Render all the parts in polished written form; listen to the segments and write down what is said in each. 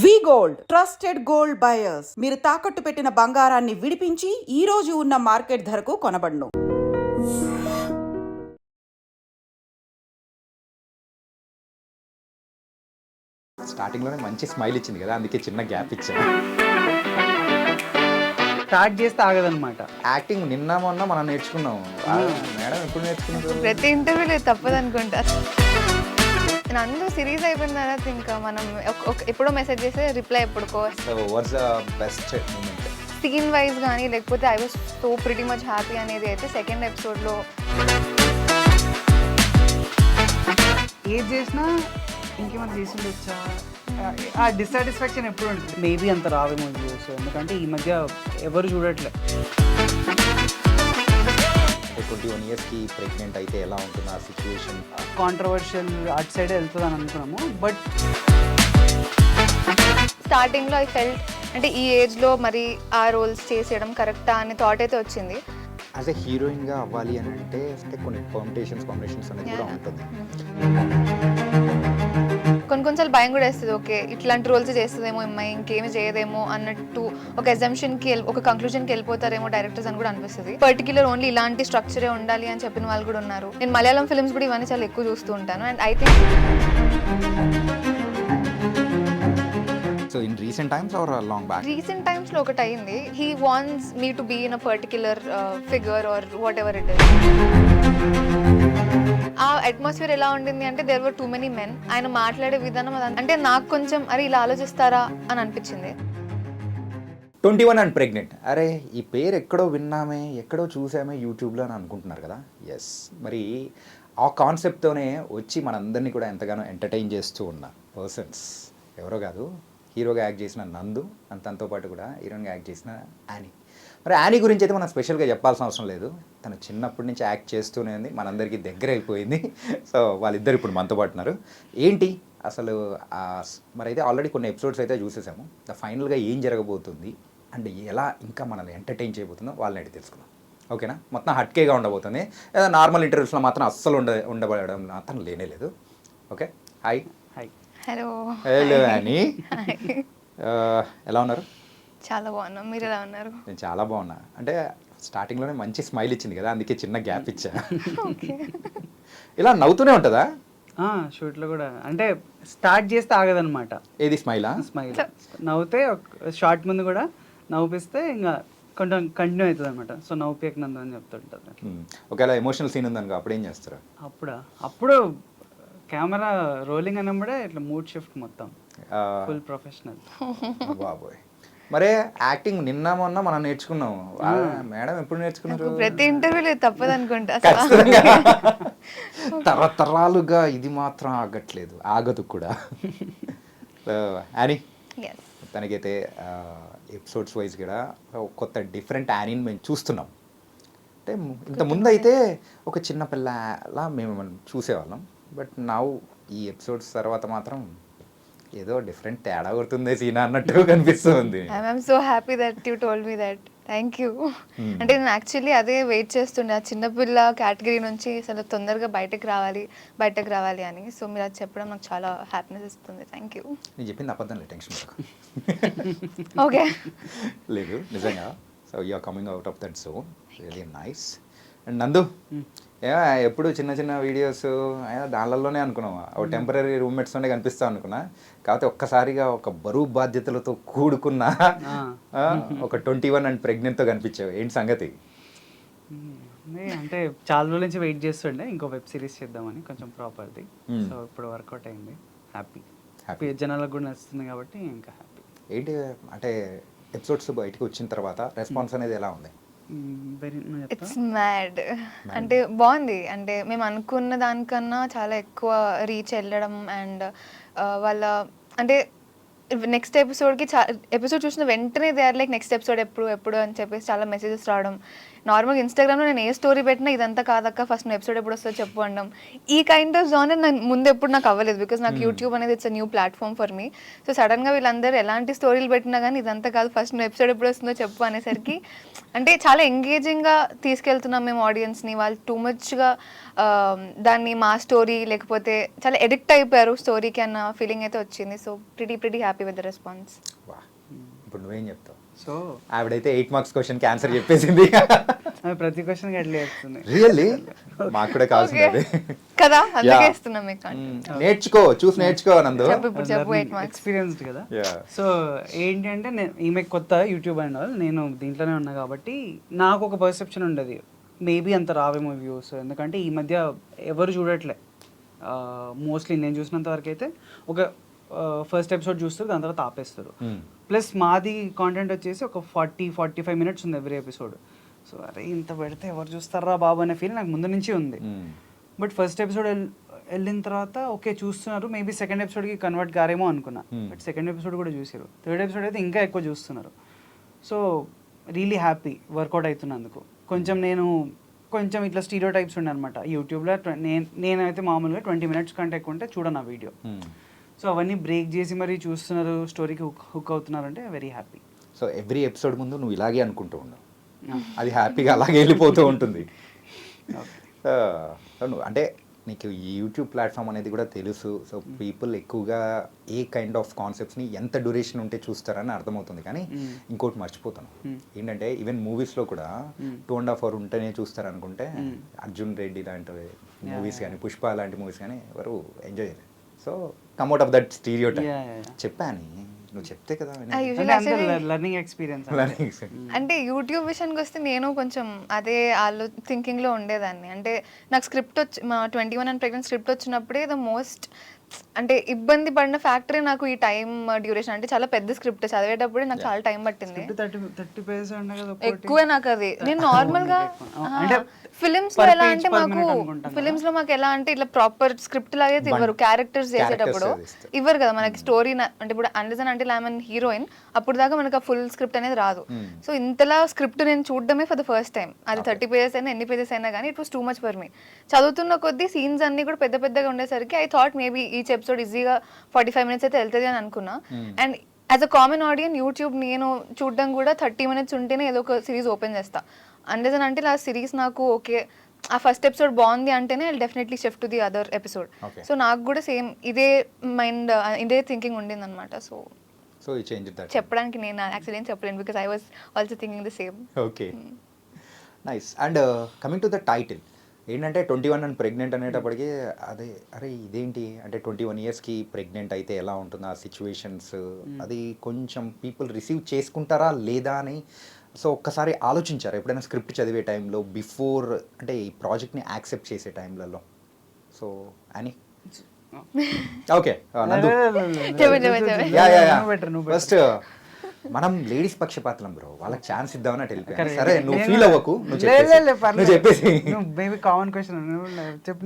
వి gold trusted gold buyers. మీరు తాకట్టు పెట్టిన బంగారాన్ని విడిపించి ఈ రోజు ఉన్న మార్కెట్ ధరకు కొనబడును. స్టార్టింగ్లోనే మంచి స్మైల్ ఇచ్చింది కదా, అందుకే చిన్న గ్యాప్ ఇచ్చాను. స్టార్ట్ చేస్తే ఆగదనమాట. యాక్టింగ్ నిన్న మొన్న మనం నేర్చుకున్నాం. మేడం ఎప్పుడు నేర్చుకున్నారు? ప్రతి ఇంటర్వ్యూలో తప్పదు అనుకుంటా. నందు సిరీస్ అయిపోయిన తర్వాత ఇంకా మనం ఎప్పుడో మెసేజ్ చేస్తే రిప్లై ఎప్పుడుకో. So what's the best moment? Scene wise కానీ లేకపోతే I was so pretty much happy అనేది అయితే సెకండ్ ఎపిసోడ్లో. ఏది చేసినా ఇంకేమైనా చేసిండొచ్చా, ఆ డిస్సాటిస్ఫాక్షన్ ఎప్పుడు ఉంటుంది. మేబీ అంత రావేమో వ్యూస్, ఎందుకంటే ఈ మధ్య ఎవరు చూడట్లే. 21 ఇయర్స్కి ప్రెగ్నెంట్ అయితే ఎలా ఉంటుంది ఆ సిచ్యువేషన్? కాంట్రవర్షియల్ అటు సైడ్ వెళ్తుంది అని అనుకున్నాము. బట్ స్టార్టింగ్లో ఐ ఫెల్ట్ అంటే ఈ ఏజ్లో మరి ఆ రోల్స్ చేసేయడం కరెక్టా అనే థాట్ అయితే వచ్చింది. యాజ్ ఎ హీరోయిన్గా అవ్వాలి అని అంటే కొన్ని కాంబినేషన్స్ అనేది కూడా ఉంటుంది. కొన్నిసార్లు భయం కూడా వేస్తుంది, ఓకే ఇట్లాంటి రోల్స్ చేస్తుందేమో అమ్మాయి, ఇంకేమి చేయదేమో అన్నట్టు ఒక ఎగ్జామ్షన్కి ఒక కంక్లూజన్కి వెళ్ళిపోతారేమో డైరెక్టర్స్ అని కూడా అనిపిస్తుంది. పర్టికులర్ ఓన్లీ ఇలాంటి స్ట్రక్చరే ఉండాలి అని చెప్పిన వాళ్ళు కూడా ఉన్నారు. నేను మలయాళం ఫిల్మ్స్ కూడా ఇవన్నీ చాలా ఎక్కువ చూస్తూ ఉంటాను. And I think so in recent times or long back? Recent టైమ్స్లో ఒకటి అయింది. He wants me to be in a particular figure or whatever it is. ఆ అట్మాస్ఫియర్ ఎలా ఉండింది అంటే there were too many men. ఆయన మాట్లాడే విధానం అంటే నాకు కొంచెం అరే ఇలా ఆలోచిస్తారా అని అనిపించింది. 21 అండ్ ప్రెగ్నెంట్, అరే ఈ పేరు ఎక్కడో విన్నామే, ఎక్కడో చూసామే యూట్యూబ్లో అని అనుకుంటున్నారు కదా. ఎస్, మరి ఆ కాన్సెప్ట్తోనే వచ్చి మనందరినీ కూడా ఎంతగానో ఎంటర్టైన్ చేస్తూ ఉన్న పర్సన్స్ ఎవరో కాదు, హీరోగా యాక్ట్ చేసిన నందు అండ్ తనతో పాటు కూడా హీరోయిన్గా యాక్ట్ చేసిన యానీ. మరి యానీ గురించి అయితే మనం స్పెషల్గా చెప్పాల్సిన అవసరం లేదు. తను చిన్నప్పటి నుంచి యాక్ట్ చేస్తూనే ఉంది, మనందరికీ దగ్గర అయిపోయింది. సో వాళ్ళిద్దరు ఇప్పుడు మనతో పాటు ఉన్నారు. ఏంటి అసలు మరి అయితే ఆల్రెడీ కొన్ని ఎపిసోడ్స్ అయితే చూసేసాము. ఫైనల్గా ఏం జరగబోతుంది అండ్ ఎలా ఇంకా మనల్ని ఎంటర్టైన్ చేయబోతుందో వాళ్ళని అడిగి తెలుసుకుందాం. ఓకేనా? మొత్తం హట్కేగా ఉండబోతుంది. ఏదో నార్మల్ ఇంటర్వ్యూస్లో మాత్రం అస్సలు ఉండబడడం మాత్రం లేనే లేదు. Okay, hi. Hi. Hello. Hello Annie, ఎలా ఉన్నారు? చాలా బాగున్నాం, మీరు ఎలా ఉన్నారు? నేను చాలా బాగున్నా. అంటే స్టార్టింగ్లోనే మంచి స్మైల్ ఇచ్చింది కదా, అందుకే చిన్న గ్యాప్ ఇచ్చా. ఇలా నవ్వుతూనే ఉంటుందా షూట్లో కూడా? అంటే స్టార్ట్ చేస్తే ఆగదనమాట. ఏది స్మైలా? స్మైల్ నవ్వుతే షార్ట్ ముందు కూడా నవ్వుపిస్తే ఇంకా కొంచెం కంటిన్యూ అవుతుంది అనమాట. సో నవ్వుపేకనందు అని చెప్తుంటుంది. ఒకవేళ ఎమోషనల్ సీన్ ఉందనుకో, అప్పుడు ఏం చేస్తారు? అప్పుడు కెమెరా రోలింగ్ అన్నప్పుడే ఇట్లా మూడ్ షిఫ్ట్ మొత్తం ఫుల్ ప్రొఫెషనల్. బాబోయ్, మరే యాక్టింగ్ నిన్న మొన్న మనం నేర్చుకున్నాం. మేడం ఎప్పుడు నేర్చుకున్నారు? ప్రతి ఇంటర్వ్యూలో తప్పదు అనుకుంటా. తరతరాలుగా ఇది మాత్రం ఆగట్లేదు, ఆగదు కూడా. యానీ, తనకైతే ఎపిసోడ్స్ వైజ్ కూడా కొత్త డిఫరెంట్ యానీని మేము చూస్తున్నాం. అంటే ఇంత ముందు అయితే ఒక చిన్న పిల్లలా మేము చూసేవాళ్ళం. బట్ నౌ ఈ ఎపిసోడ్స్ తర్వాత మాత్రం ఏదో డిఫరెంట్ తేడా కొడుతుంది సీనా అన్నట్టు కనిపిస్తుంది. I'm so happy that you told me that. Thank you. అంటే నేను యాక్చువల్లీ అదే వెయిట్ చేస్తుండే, ఆ చిన్నపిల్ల కేటగిరీ నుంచి అసలు తొందరగా బయటకు రావాలి అని. సో మీరు అది చెప్పడం నాకు చాలా హ్యాపీనెస్ ఇస్తుంది. Thank you. నేను చెప్పింది అబద్ధం లేదు, టెన్షన్ పడకు. ఓకే. లేదు, నిజంగా. So you are coming out of that zone, really nice. And Nandu, ఎప్పుడు చిన్న చిన్న వీడియోస్ దానిలోనే అనుకున్నావా, ఒక టెంపరీ రూమ్మేట్స్తోనే కనిపిస్తా అనుకున్నా. కాకపోతే ఒక్కసారిగా ఒక బరువు బాధ్యతలతో కూడుకున్న ఒక 21 అండ్ ప్రెగ్నెంట్తో కనిపించావు. ఏంటి సంగతి? అంటే చాలా రోజుల నుంచి వెయిట్ చేస్తుండే ఇంకో వెబ్ సిరీస్ చేద్దామని, కొంచెం ప్రాపర్ది. సో ఇప్పుడు వర్కౌట్ అయింది. హ్యాపీ, జనాలకు కూడా నచ్చుతుంది కాబట్టి ఇంకా హ్యాపీ. ఏంటి అంటే ఎపిసోడ్స్ బయటకు వచ్చిన తర్వాత రెస్పాన్స్ అనేది ఎలా ఉంది? It's mad. అంటే బాగుంది. అంటే మేము అనుకున్న దానికన్నా చాలా ఎక్కువ రీచ్ వెళ్ళడం అండ్ వాళ్ళ అంటే నెక్స్ట్ ఎపిసోడ్కి ఎపిసోడ్ చూసిన వెంటనే they are like next episode ఎప్పుడు అని చెప్పేసి చాలా మెసేజెస్ రావడం. నార్మల్గా ఇన్స్టాగ్రామ్లో నేను ఏ స్టోరీ పెట్టినా ఇదంతా కాదక్క ఫస్ట్ ఎపిసోడ్ ఎప్పుడు వస్తుందో చెప్పు అనడం. ఈ కైండ్ ఆఫ్ జానర్ నేను ముందు ఎప్పుడు నాకు అవ్వలేదు, బికాస్ నాకు యూట్యూబ్ అనేది it's a new platform for me. So సడన్గా వీళ్ళందరూ ఎలాంటి స్టోరీలు పెట్టినా కానీ ఇదంతా కాదు ఫస్ట్ ఎపిసోడ్ ఎప్పుడు వస్తుందో చెప్పు అనేసరికి అంటే చాలా ఎంగేజింగ్గా తీసుకెళ్తున్నాం మేము ఆడియన్స్ని. వాళ్ళు టూ మచ్గా దాన్ని మా స్టోరీ లేకపోతే చాలా ఎడిక్ట్ అయిపోయారు స్టోరీకి అన్న ఫీలింగ్ అయితే వచ్చింది. So pretty happy. Happy with the response. వా, ఇప్పుడు నువ్వేం చెప్తావు? సో ఆవిడైతే 8 మార్క్స్ క్వశ్చన్కి ఆన్సర్ చెప్పేసింది. ఆమె ప్రతి క్వశ్చన్కి అట్లా చెప్తుంది. రియల్లీ మాకు కూడా కావాల్సింది అదే కదా, అందుకే ఇస్తున్నాం మీకు. నేర్చుకో, చూసి నేర్చుకో నందు. చెప్పు ఇప్పుడు చెప్పు 8 మార్క్స్. ఎక్స్పీరియన్స్డ్ కదా. Yeah. సో ఏంటి అంటే ఈమె కొత్త యూట్యూబ్ అండ్ ఆల్, నేను దీంట్లోనే ఉన్నా కాబట్టి నాకు ఒక పర్సెప్షన్ ఉండదు మేబీ అంత రావేమో వ్యూస్, ఎందుకంటే ఈ మధ్య ఎవరు చూడట్లే. మోస్ట్లీ నేను చూసినంత వరకు అయితే ఒక ఫస్ట్ ఎపిసోడ్ చూస్తారు, దాని తర్వాత ఆపేస్తారు. ప్లస్ మాది కాంటెంట్ వచ్చేసి ఒక 40-45 మినిట్స్ ఉంది ఎవ్రీ ఎపిసోడ్. సో అరే ఇంత పెడితే ఎవరు చూస్తారా బాబు అనే ఫీల్ నాకు ముందు నుంచి ఉంది. బట్ ఫస్ట్ ఎపిసోడ్ వెళ్ళిన తర్వాత ఓకే చూస్తున్నారు, మేబీ సెకండ్ ఎపిసోడ్కి కన్వర్ట్ కారేమో అనుకున్నా. బట్ సెకండ్ ఎపిసోడ్ కూడా చూసారు, థర్డ్ ఎపిసోడ్ అయితే ఇంకా ఎక్కువ చూస్తున్నారు. సో రియలీ హ్యాపీ వర్కౌట్ అవుతున్నందుకు. కొంచెం ఇట్లా స్టీరియో టైప్స్ ఉండే అనమాట యూట్యూబ్లో. నేనైతే మామూలుగా 20 మినిట్స్ కంటే ఎక్కువ ఉంటే చూడను ఆ వీడియో. సో అవన్నీ బ్రేక్ చేసి మరీ చూస్తున్నారు, స్టోరీకి హుక్ అవుతున్నారు అంటే very happy. So every episode ముందు నువ్వు ఇలాగే అనుకుంటూ ఉండవు, అది హ్యాపీగా అలాగే వెళ్ళిపోతూ ఉంటుంది. అంటే నీకు ఈ యూట్యూబ్ ప్లాట్ఫామ్ అనేది కూడా తెలుసు. సో పీపుల్ ఎక్కువగా ఏ కైండ్ ఆఫ్ కాన్సెప్ట్స్ని ఎంత డ్యూరేషన్ ఉంటే చూస్తారని అర్థమవుతుంది. కానీ ఇంకోటి మర్చిపోతాను ఏంటంటే ఈవెన్ మూవీస్లో కూడా 2.5 hours ఉంటేనే చూస్తారు అనుకుంటే అర్జున్ రెడ్డి లాంటి మూవీస్ కానీ పుష్ప లాంటి మూవీస్ కానీ ఎవరు ఎంజాయ్ చేయలేదు. So come out of that stereo type చెప్పాను, నువ్వు చెప్తే కదా లర్నింగ్ ఎక్స్పీరియన్స్. అంటే యూట్యూబ్ విషయానికి వస్తే నేను కొంచెం అదే థింకింగ్లో ఉండేదాన్ని. అంటే నాకు స్క్రిప్ట్ మా 21 and Pregnant స్క్రిప్ట్ వచ్చినప్పుడే ద మోస్ట్ అంటే ఇబ్బంది పడిన ఫ్యాక్టరీ నాకు ఈ టైం డ్యూరేషన్. అంటే చాలా పెద్ద స్క్రిప్ట్ చదివేటప్పుడే నాకు చాలా టైం పట్టింది. 30 pages ఎక్కువ నాకు అది. నేను నార్మల్ గా ఫిలిమ్స్ లో ఎలా అంటే ఫిలిమ్స్ లో మాకు ఎలా అంటే ఇట్లా ప్రాపర్ స్క్రిప్ట్ లాగే ఇవ్వరు. క్యారెక్టర్స్ చేసేటప్పుడు ఇవ్వరు కదా మనకి స్టోరీ. అంటే ఇప్పుడు అండర్జన్ అంటే ఐఎమ్ హీరోయిన్, అప్పుడు దాకా మనకు ఆ ఫుల్ స్క్రిప్ట్ అనేది రాదు. సో ఇంతలా స్క్రిప్ట్ నేను చూడడమే ఫర్ ద ఫస్ట్ టైం. అది 30 pages అయినా ఎన్ని పేజెస్ అయినా కానీ it was too much for me. చదువుతున్న కొద్దీ సీన్స్ అన్ని కూడా పెద్ద పెద్దగా ఉండేసరికి I thought maybe each episode ఈజీగా 45 minutes అయితే వెళ్తుంది అని అనుకున్నా. And as a common audience YouTube నేను చూడడం కూడా 30 minutes ఉంటేనే ఏదో ఒక సిరీస్ ఓపెన్ చేస్తా. అండర్జన్ అంటే ఆ సిరీస్ నాకు ఓకే ఆ ఫస్ట్ ఎపిసోడ్ బాగుంది అంటేనే I definitely shift to the other episode. So నాకు కూడా సేమ్ ఇదే మైండ్ ఇదే థింకింగ్ ఉండింది అనమాట. సో చెప్పడానికి నేను యాక్చువల్లీ ఏం చెప్పలేను because I was also thinking the same. Okay, nice. And coming to the title ఏంటంటే 21 and Pregnant అనేటప్పటికీ అరే ఇదేంటి అంటే 21 yearsకి ప్రెగ్నెంట్ అయితే ఎలా ఉంటుంది ఆ సిచ్యువేషన్స్, అది కొంచెం పీపుల్ రిసీవ్ చేసుకుంటారా లేదా అని. సో ఒక్కసారి ఆలోచించారు ఎప్పుడైనా స్క్రిప్ట్ చదివే టైంలో బిఫోర్ అంటే ఈ ప్రాజెక్ట్ని యాక్సెప్ట్ చేసే టైంలలో? సో అని ఓకే ఫస్ట్ మనం లేడీస్ పక్షపాతం బ్రో, వాళ్ళకి ఛాన్స్ ఇద్దామని అటు వెళ్ళిపోయాను. సరే నువ్వు ఫీల్ అవ్వకు, నువ్వు చెప్పేసి మేబీ కామన్ క్వశ్చన్ చెప్పు.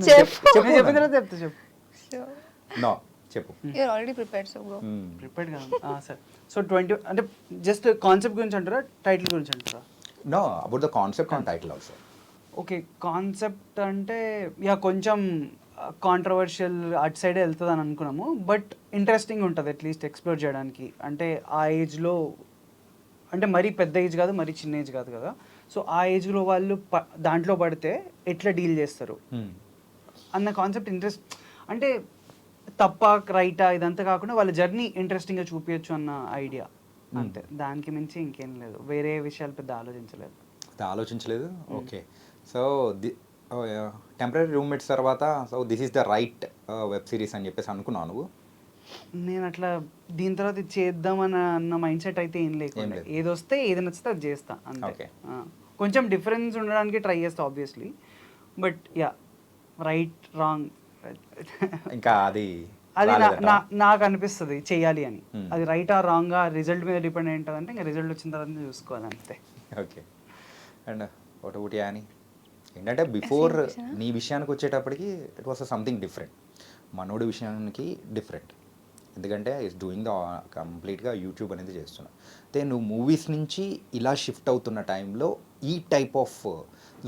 నో చెప్పు. You are already prepared so bro. Prepared గా సర్. సో 20 అంటే జస్ట్ కాన్సెప్ట్ గురించి అంటారా టైటిల్ గురించి అంటారా? No about the concept and title also. Okay, concept అంటే కొంచెం కాంట్రవర్షియల్ అటు సైడే వెళ్తుంది అని అనుకున్నాము. బట్ ఇంట్రెస్టింగ్ ఉంటుంది అట్లీస్ట్ ఎక్స్ప్లోర్ చేయడానికి. అంటే ఆ ఏజ్లో అంటే మరీ పెద్ద ఏజ్ కాదు, మరీ చిన్న ఏజ్ కాదు కదా. సో ఆ ఏజ్లో వాళ్ళు దాంట్లో పడితే ఎట్లా డీల్ చేస్తారు అన్న కాన్సెప్ట్ ఇంట్రెస్ట్. అంటే తప్ప రైటా ఇదంతా కాకుండా వాళ్ళ జర్నీ ఇంట్రెస్టింగ్గా చూపించచ్చు అన్న ఐడియా అంతే. దానికి మించి ఇంకేం లేదు, వేరే విషయాలు పెద్ద ఆలోచించలేదు. ఓకే, సో టెంపరీ రూమ్మేట్స్ తర్వాత so this is the right web series అని చెప్పేసి అనుకున్నావు నువ్వు? నేను అట్లా దీని తర్వాత ఇది చేద్దామన్న మైండ్ సెట్ అయితే ఏం లేకుండా ఏది వస్తే ఏది నచ్చితే అది చేస్తా అంతే. కొంచెం డిఫరెన్స్ ఉండడానికి ట్రై చేస్తా obviously, but yeah right wrong ఇంకా అది నాకు అనిపిస్తుంది చెయ్యాలి అని. అది రైట్ ఆర్ రాంగ్ ఆ రిజల్ట్ మీద డిపెండ్ అయి ఉంటుంది. అంటే ఇంకా రిజల్ట్ వచ్చిన తర్వాత చూసుకోవాలి అంతే. ఓకే, అండ్ ఒకటి అని ఏంటంటే బిఫోర్ నీ విషయానికి వచ్చేటప్పటికి ఇట్ వాస్ సంథింగ్ డిఫరెంట్, మనోడి విషయానికి డిఫరెంట్. ఎందుకంటే ఇట్స్ డూయింగ్ ద కంప్లీట్గా యూట్యూబ్ అనేది చేస్తున్నా. అయితే నువ్వు మూవీస్ నుంచి ఇలా షిఫ్ట్ అవుతున్న టైంలో ఈ టైప్ ఆఫ్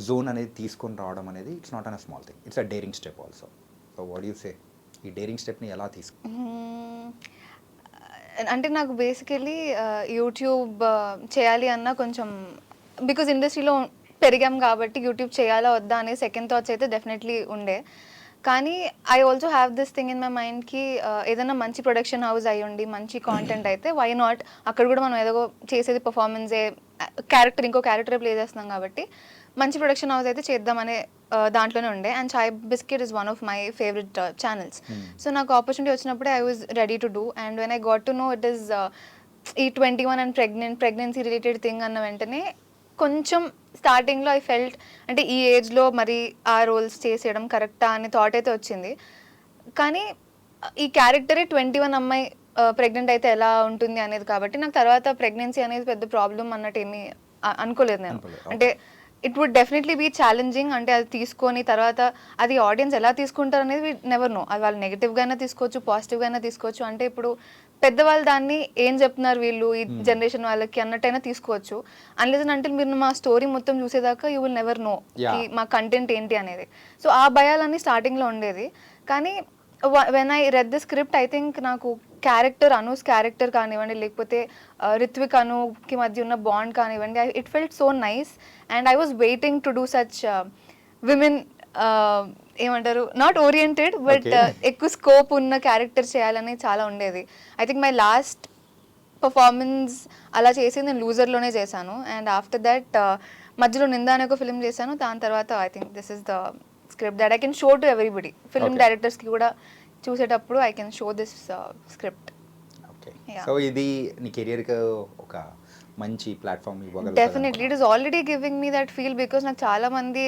జోన్ అనేది తీసుకొని రావడం అనేది it's not an a small thing, it's a daring step also. So what you say, ఈ డేరింగ్ స్టెప్ని ఎలా తీసుకు? అంటే నాకు బేసికలీ యూట్యూబ్ చేయాలి అన్న కొంచెం బికాజ్ ఇండస్ట్రీలో పెరిగాం కాబట్టి యూట్యూబ్ చేయాలా వద్దా అనే సెకండ్ థాట్స్ అయితే డెఫినెట్లీ ఉండే. కానీ I also have this thing in my మైండ్కి ఏదైనా మంచి ప్రొడక్షన్ హౌస్ అయ్యి ఉండి మంచి కాంటెంట్ అయితే వై నాట్, అక్కడ కూడా మనం ఏదో చేసేది పర్ఫార్మెన్సే, క్యారెక్టర్ ఇంకో క్యారెక్టర్ ప్లే చేస్తున్నాం కాబట్టి మంచి ప్రొడక్షన్ హౌస్ అయితే చేద్దామనే దాంట్లోనే ఉండే. And chai biscuit is one of my favourite channels. So నాకు ఆపర్చునిటీ వచ్చినప్పుడే I was ready to do. And when I got to know it is ఈ 21 అండ్ ప్రెగ్నెన్సీ రిలేటెడ్ థింగ్ అన్న వెంటనే కొంచెం స్టార్టింగ్లో ఐ ఫెల్ట్, అంటే ఈ ఏజ్లో మరి ఆ రోల్స్ చేసేయడం కరెక్టా అనే థాట్ అయితే వచ్చింది. కానీ ఈ క్యారెక్టరే 21 అమ్మాయి ప్రెగ్నెంట్ అయితే ఎలా ఉంటుంది అనేది కాబట్టి నాకు తర్వాత ప్రెగ్నెన్సీ అనేది పెద్ద ప్రాబ్లం అన్నట్టు ఏమీ అనుకోలేదు నేను. అంటే it would definitely be challenging. అంటే అది తీసుకొని తర్వాత అది ఆడియన్స్ ఎలా తీసుకుంటారు అనేది నెవర్ నో. అది వాళ్ళు నెగిటివ్గా అయినా తీసుకోవచ్చు, పాజిటివ్గా అయినా తీసుకోవచ్చు. అంటే ఇప్పుడు పెద్దవాళ్ళు దాన్ని ఏం చెప్తున్నారు వీళ్ళు ఈ జనరేషన్ వాళ్ళకి అన్నట్టయినా తీసుకోవచ్చు. అన్లెస్ అంటే మీరు మా స్టోరీ మొత్తం చూసేదాకా యూ విల్ నెవర్ నో మా కంటెంట్ ఏంటి అనేది. సో ఆ భయాలన్నీ స్టార్టింగ్లో ఉండేది. కానీ when I read the script I think నాకు క్యారెక్టర్, అనూస్ క్యారెక్టర్ కానివ్వండి, లేకపోతే రిత్విక్ అనుకి మధ్య ఉన్న బాండ్ కానివ్వండి, it felt so nice. And I was waiting to do such women ఏమంటారు నాట్ ఓరియంటెడ్ బట్ ఎక్కువ స్కోప్ ఉన్న క్యారెక్టర్ చేయాలని చాలా ఉండేది. I think my last performance అలా చేసి నేను లూజర్లోనే చేశాను. అండ్ ఆఫ్టర్ దట్ మధ్యలో నిందా అనే ఒక ఫిల్మ్ చేశాను. దాని తర్వాత I think this is the script that I can show to everybody. Film డైరెక్టర్స్కి కూడా చూసేటప్పుడు I can show this script. Okay, so ఇది నీ కెరియర్కి ఒక మంచి ప్లాట్ఫామ్ ఇవ్వగలదు. Definitely it is already giving me that feel because నాకు చాలా మంది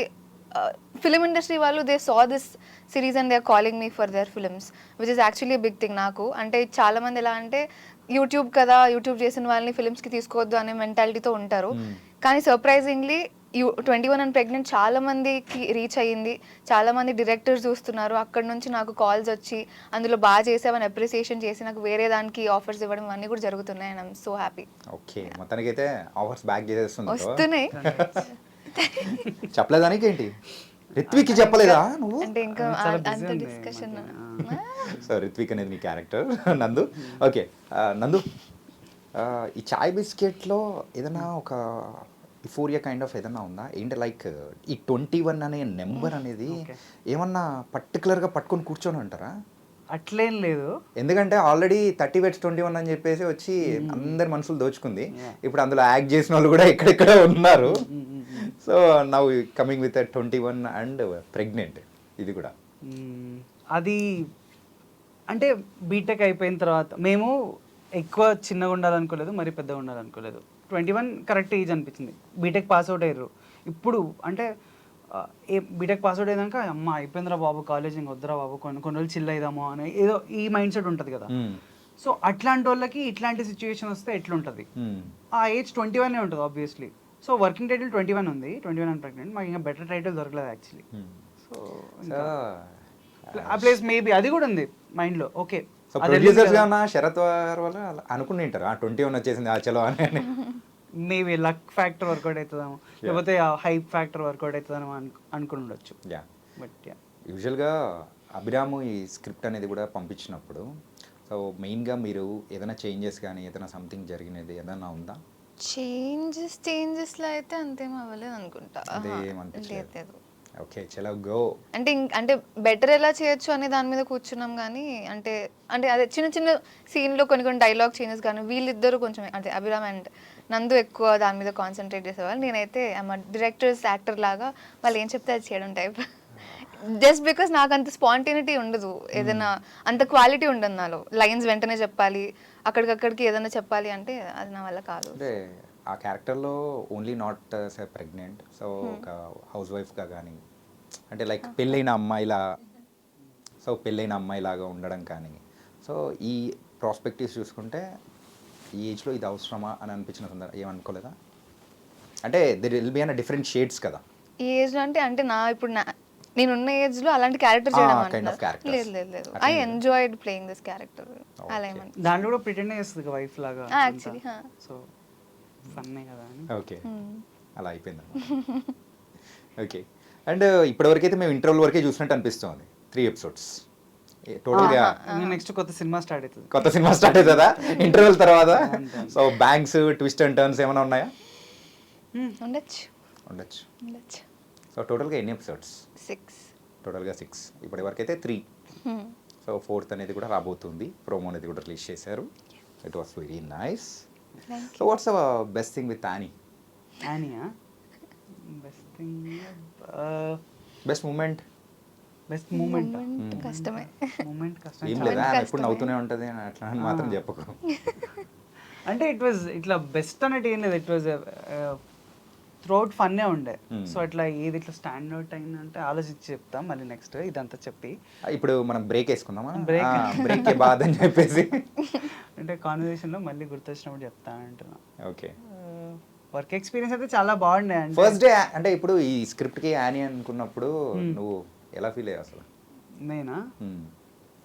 ఫిలిం ఇండస్ట్రీ వాళ్ళు they saw this series and they are calling me for their films which is actually big thing నాకు. అంటే చాలా మంది ఎలా అంటే యూట్యూబ్ కదా, యూట్యూబ్ చేసిన వాళ్ళని ఫిల్మ్స్కి తీసుకోవద్దు అనే మెంటాలిటీతో ఉంటారు. కానీ సర్ప్రైజింగ్లీ 21 అండ్ ప్రెగ్నెంట్ చాలా మందికి రీచ్ అయ్యింది. చాలా మంది డైరెక్టర్స్ చూస్తున్నారు. అక్కడ నుంచి నాకు కాల్స్ వచ్చి అందులో బాగా చేసామని అప్రిసియేషన్ చేసి నాకు వేరే దానికి ఆఫర్స్ ఇవ్వడం అన్నీ కూడా జరుగుతున్నాయి. And I'm so happy. Okay, మొత్తానికైతే ఆఫర్స్ బ్యాక్ చేసేస్తుంది. వస్తున్నాయి. చెప్పలేదానికి ఏంటి, రిత్విక్ చెప్పలేదా నువ్వు? అంటే ఇంకా అంత డిస్కషన్. సో రిత్విక్ అనేది నీ క్యారెక్టర్ నందు. ఓకే నందు, ఈ చాయ్ బిస్కెట్లో ఏదైనా ఒక యుఫోరియా కైండ్ ఆఫ్ ఏదన్నా ఉందా ఏంటి? లైక్ ఈ 21 అనే నెంబర్ అనేది ఏమన్నా పర్టికులర్గా పట్టుకొని కూర్చొని ఉంటారా? అట్లేం లేదు, ఎందుకంటే ఆల్రెడీ 30 వెట్స్ 21 అని చెప్పేసి వచ్చి అందరి మనుషులు దోచుకుంది. ఇప్పుడు అందులో యాక్ట్ చేసిన వాళ్ళు కూడా ఎక్కడెక్కడ ఉన్నారు. So now coming with 21 and pregnant, ఇది కూడా అది అంటే బీటెక్ అయిపోయిన తర్వాత మేము ఎక్కువ చిన్నగా ఉండాలనుకోలేదు, మరి పెద్దగా ఉండాలనుకోలేదు. 21 కరెక్ట్ ఏజ్ అనిపించింది. బీటెక్ పాస్ అవుట్ అయ్యారు. ఇప్పుడు అంటే బీటెక్ పాస్ అవుట్ అయ్యాక అమ్మ అయిపోయిందిరా బాబు కాలేజ్, ఇంక వద్దురా బాబు కొన్ని రోజులు చిల్ అయిదాము అని ఏదో ఈ మైండ్ సెట్ ఉంటుంది కదా. సో అట్లాంటి వాళ్ళకి ఇట్లాంటి సిచ్యువేషన్ వస్తే ఎట్లుంటుంది? ఆ ఏజ్ 21 ఉంటుంది ఆబ్వియస్లీ. సో వర్కింగ్ టైటిల్ 21 ఉంది, 21 అండ్ ప్రెగ్నెంట్. మాకు ఇంకా బెటర్ టైటిల్ దొరకలేదు యాక్చువల్లీ. సో ఆ ప్లేస్ మేబీ అది కూడా ఉంది మైండ్లో. ఓకే, సో ప్రొడ్యూసర్స్ గా ఉన్న శరత్ వాళ్ళు అనుకుని ఉంటారు 21 వచ్చేసింది ఆ చలో అని. మేబీ లక్ ఫ్యాక్టర్ వర్కౌట్ అవుతుందేమో, లేకపోతే హైప్ ఫ్యాక్టర్ వర్కౌట్ అవుతుందేమో అనుకుని ఉండొచ్చు. బట్ యూజువల్గా అభిరాము ఈ స్క్రిప్ట్ అనేది కూడా పంపించినప్పుడు సో మెయిన్గా మీరు ఏదైనా చేంజెస్ కానీ ఏదైనా సంథింగ్ జరిగినది ఏదైనా ఉందా? చేంజెస్లో అయితే అంతేం అవ్వలేదు అనుకుంటా. లేదు. ఓకే, చలో గో. అంటే బెటర్ ఎలా చేయొచ్చు అనే దాని మీద కూర్చున్నాం. కానీ అంటే అదే చిన్న చిన్న సీన్లో కొన్ని డైలాగ్ చేంజెస్ కానీ వీళ్ళిద్దరూ కొంచెం అంటే అభిరామ్ అండ్ నందు ఎక్కువ దాని మీద కాన్సన్ట్రేట్ చేసేవాళ్ళు. నేనైతే డైరెక్టర్స్ యాక్టర్ లాగా వాళ్ళు ఏం చెప్తే అది చేయడం టైప్. జస్ట్ బికాస్ నాకు అంత స్పాంటేనిటీ ఉండదు, ఏదైనా అంత క్వాలిటీ ఉండదు నాలో. లైన్స్ వెంటనే చెప్పాలి, అక్కడికక్కడికి ఏదైనా చెప్పాలి అంటే అది నా వల్ల కాదు. అంటే ఆ క్యారెక్టర్లో ఓన్లీ నాట్ ప్రెగ్నెంట్, సో ఒక హౌస్ వైఫ్గా కానీ అంటే లైక్ పెళ్ళైన అమ్మాయిలాగా ఉండడం కానీ, సో ఈ ప్రాస్పెక్టివ్స్ చూసుకుంటే ఈ ఏజ్లో ఇది అవసరమా అని అనిపించిన సందర్భం ఏమనుకోలేదా? అంటే there will be an different shades కదా ఈ ఏజ్లో. అంటే నా ఇప్పుడు నేనున్న ఏజ్లో అలాంటి క్యారెక్టర్ చేయడం లేదు. I enjoyed playing this character. అలా ఏమని దాంట్లో కూడా ప్రిటెండ్ చేస్తుంది వైఫ్ లాగా యాక్చువల్లీ. సో ఫన్నే కదా అని. ఓకే, అలా అయిపోయింది. ఓకే, అండ్ ఇప్పటివరకు అయితే మేము ఇంటర్వల్ వరకే చూసినట్టు అనిపిస్తుంది 3 ఎపిసోడ్స్ టోటల్గా. నెక్స్ట్ కొత్త సినిమా స్టార్ట్ అవుతుందా ఇంటర్వెల్ తర్వాత? So banks twist and turns ఏమైనా ఉన్నాయా? ఉండొచ్చు. సో టోటల్గా ఎన్ని ఎపిసోడ్స్? 6. టోటల్గా 6, ఇప్పటి వరకు అయితే 3. సో 4th అనేది కూడా రాబోతుంది, ప్రోమో అనేది కూడా రిలీజ్ చేశారు. It was very nice. So what's best thing with Annie? యానియా best thing, best moment? Best moment కష్టమే. మూమెంట్ కష్టం. ఏం లేదా, ఆమె ఎప్పుడు నవ్వుతూనే ఉంటుంది అని అట్లా అని మాత్రం చెప్పకు. అంటే ఇట్ వాజ్ ఇట్లా బెస్ట్ అనేది ఏం లేదు, ఇట్ వాజ్ త్రూఅవుట్ ఫన్నే ఉండే. సో అట్లా ఏది ఇట్లా స్టాండ్ అవుట్ అయిందంటే ఆలోచించి చెప్తాం మళ్ళీ నెక్స్ట్ ఇదంతా చెప్పి. ఇప్పుడు మనం బ్రేక్ వేసుకుందామా? Break. బ్రేక్ బాధ అని చెప్పేసి అంటే కాన్వర్సేషన్లో మళ్ళీ గుర్తొచ్చినప్పుడు చెప్తా అంటున్నా. ఓకే. వర్క్ ఎక్స్పీరియన్స్ అయితే చాలా బాగుండే. అంటే ఫస్ట్ డే అంటే ఇప్పుడు ఈ స్క్రిప్ట్కి యానీ అనుకున్నప్పుడు నువ్వు ఎలా ఫీల్ అయ్యావు అసలు? నేనా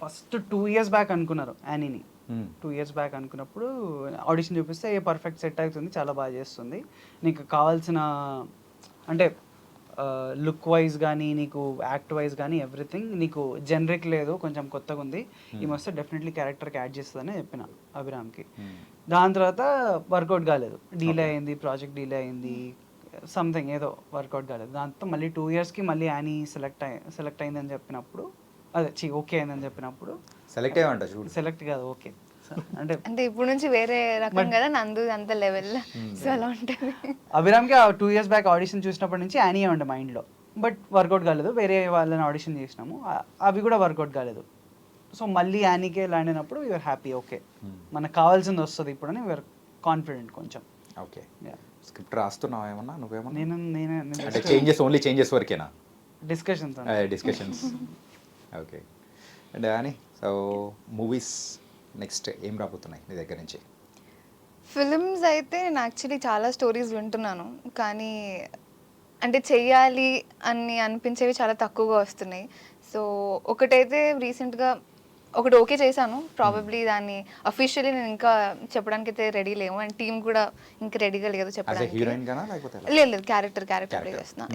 ఫస్ట్ 2 years బ్యాక్ అనుకున్నారు యానీని. 2 years బ్యాక్ అనుకున్నప్పుడు ఆడిషన్ చూపిస్తే పర్ఫెక్ట్ సెట్ అవుతుంది, చాలా బాగా చేస్తుంది, నీకు కావాల్సిన అంటే లుక్ వైజ్ కానీ నీకు యాక్ట్ వైజ్ కానీ ఎవ్రీథింగ్ నీకు జనరిక్ లేదు, కొంచెం కొత్తగా ఉంది, ఈ వస్తే డెఫినెట్లీ క్యారెక్టర్కి యాడ్ చేస్తుందని చెప్పిన అభిరామ్కి. దాని తర్వాత వర్కౌట్ కాలేదు, డీలే అయింది, ప్రాజెక్ట్ డీలే అయింది, సంథింగ్ ఏదో వర్కౌట్ కాలేదు. దాంతో మళ్ళీ 2 yearsకి మళ్ళీ యానీ సెలెక్ట్ అయిందని చెప్పినప్పుడు, అదే ఓకే అయిందని చెప్పినప్పుడు సెలెక్ట్ అయ్యామంట చూడు. సెలెక్ట్ కాదు, ఓకే అంటే అంటే ఇప్పుడు నుంచి వేరే రకం కదా, నందు అంత లెవెల్, సో అలా ఉంటుంది. అభిరామ్కి 2 years బ్యాక్ ఆడిషన్ చూసినప్పటి నుంచి యానీ ఉండే మైండ్లో, బట్ వర్కౌట్ కాలేదు. వేరే వాళ్ళని ఆడిషన్ చేసినాము, అవి కూడా వర్కౌట్ కాలేదు. సో మళ్ళీ యానీకే ల్యాండ్ అయినప్పుడు యూఆర్ హ్యాపీ, ఓకే మనకు కావాల్సింది వస్తుంది ఇప్పుడు అని వీఆర్ కాన్ఫిడెంట్ కొంచెం. ఓకే. స్క్రిప్ట్ రాస్తున్నావు ఏమన్నా నువ్వేమన్నా? నేను అంటే ఓన్లీ చేంజెస్ వరకేనా? డిస్కషన్స్. ఓకే. అండ్ అని సో మూవీస్ నెక్స్ట్ ఏం రాబోతున్నాయి నీ దగ్గర నుంచి? ఫిల్మ్స్ అయితే నేను యాక్చువల్లీ చాలా స్టోరీస్ వింటున్నాను, కానీ అంటే చెయ్యాలి అని అనిపించేవి చాలా తక్కువగా వస్తున్నాయి. సో ఒకటైతే రీసెంట్గా ఒకటి ఓకే చేశాను, ప్రాబబ్లీ దాన్ని అఫీషియల్లీ నేను ఇంకా చెప్పడానికి అయితే రెడీ లేము, అండ్ టీమ్ కూడా ఇంకా రెడీగా లేదు చెప్పడానికి. లేదు క్యారెక్టర్ ప్లే చేస్తున్నా.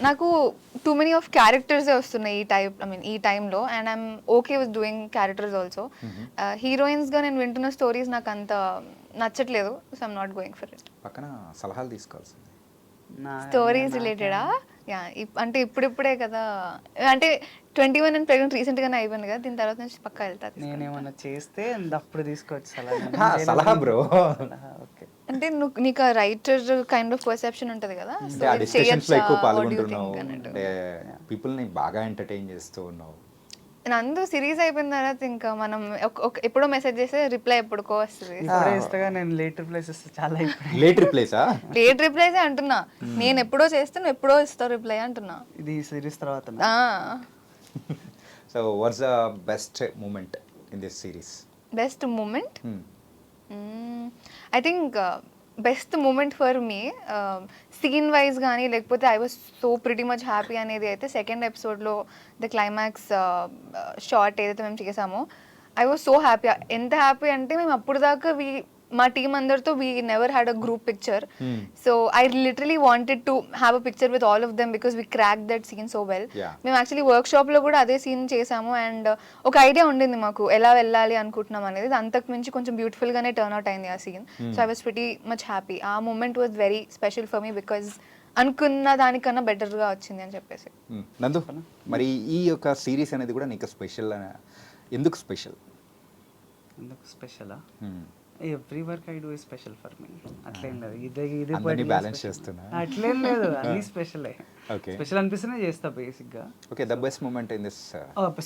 నాకు టూ మెనీ ఆఫ్ క్యారెక్టర్సే వస్తున్నాయి ఈ టైంలో, and I'm okay with doing characters also. హీరోయిన్స్గా నేను వింటున్న స్టోరీస్ నాకు అంత నచ్చట్లేదు, so I'm not going for it. పక్కన సలహాలు తీసుకోవాల్సింది. స్టోరీస్ రిలేటెడా? యా, అంటే ఇప్పుడిప్పుడే కదా, అంటే 21 and pregnant రీసెంట్గానే అయిపోయింది కదా, దీని తర్వాత నుంచి పక్కా వెళ్తా. నేనేమన్నా చేస్తే అప్పుడు తీసుకోవచ్చు సలహా బ్రో. ఓకే. అంటే నీకు ఆ రైటర్ కైండ్ ఆఫ్ పర్సెప్షన్ ఉంటుంది కదా, అంటే ఆ డిస్కషన్స్ లో ఎక్కువ పాల్గొంటున్నావు, అంటే పీపుల్ ని బాగా ఎంటర్టైన్ చేస్తూ ఉన్నావు. నందు సిరీస్ అయిపోయిన తర్వాత ఇంకా మనం ఎప్పుడో మెసేజ్ చేస్తే రిప్లై ఎప్పుడుకో వస్తుంది. నేను లేట్ రిప్లైస్ ఇస్తే చాలా లేట్ రిప్లైసా? లేట్ రిప్లైసే అంటున్నా, నేను ఎప్పుడో చేస్తే నువ్వు ఎప్పుడో ఇస్తావు రిప్లై అంటున్నా. ఇది సిరీస్ తర్వాత. So what's the best moment in this series? Best moment I think best moment for me scene wise కానీ లేకపోతే I was so pretty much happy అనేది అయితే సెకండ్ ఎపిసోడ్లో ద క్లైమాక్స్ షార్ట్ ఏదైతే మేము చేసామో, ఐ వాజ్ సో హ్యాపీ. ఎంత happy అంటే మేము అప్పుడు దాకా మా టీమ్ అందరితో we never had a group picture, so I literally wanted to have a picture with all of them because we crack that scene so well. మేము actually వర్క్ షాప్లో కూడా అదే సీన్ చేసాము, అండ్ ఒక ఐడియా ఉండింది మాకు ఎలా వెళ్ళాలి అనుకుంటున్నాం అనేది, అంతకు మించి కొంచెం బ్యూటిఫుల్గానే టర్న్ అవుట్ అయింది ఆ scene. So I was pretty much happy. ఆ moment was very special for me because అనుకున్న దానికన్నా బెటర్గా వచ్చింది అని చెప్పేసి. నందు, మరి ఈ యొక్క సిరీస్ అనేది కూడా నీకు స్పెషల్, ఎందుకు స్పెషల్? ఎందుకు స్పెషలా? Every work I do is special for me. అట్లేం లేదు, ఇది బ్యాలెన్స్ చేస్తున్నా, అట్లేం లేదు, అన్ని స్పెషల్. ఓకే. స్పెషల్ అనిపిస్తేనే చేస్తా బేసిక్ గా. Okay. The best moment in this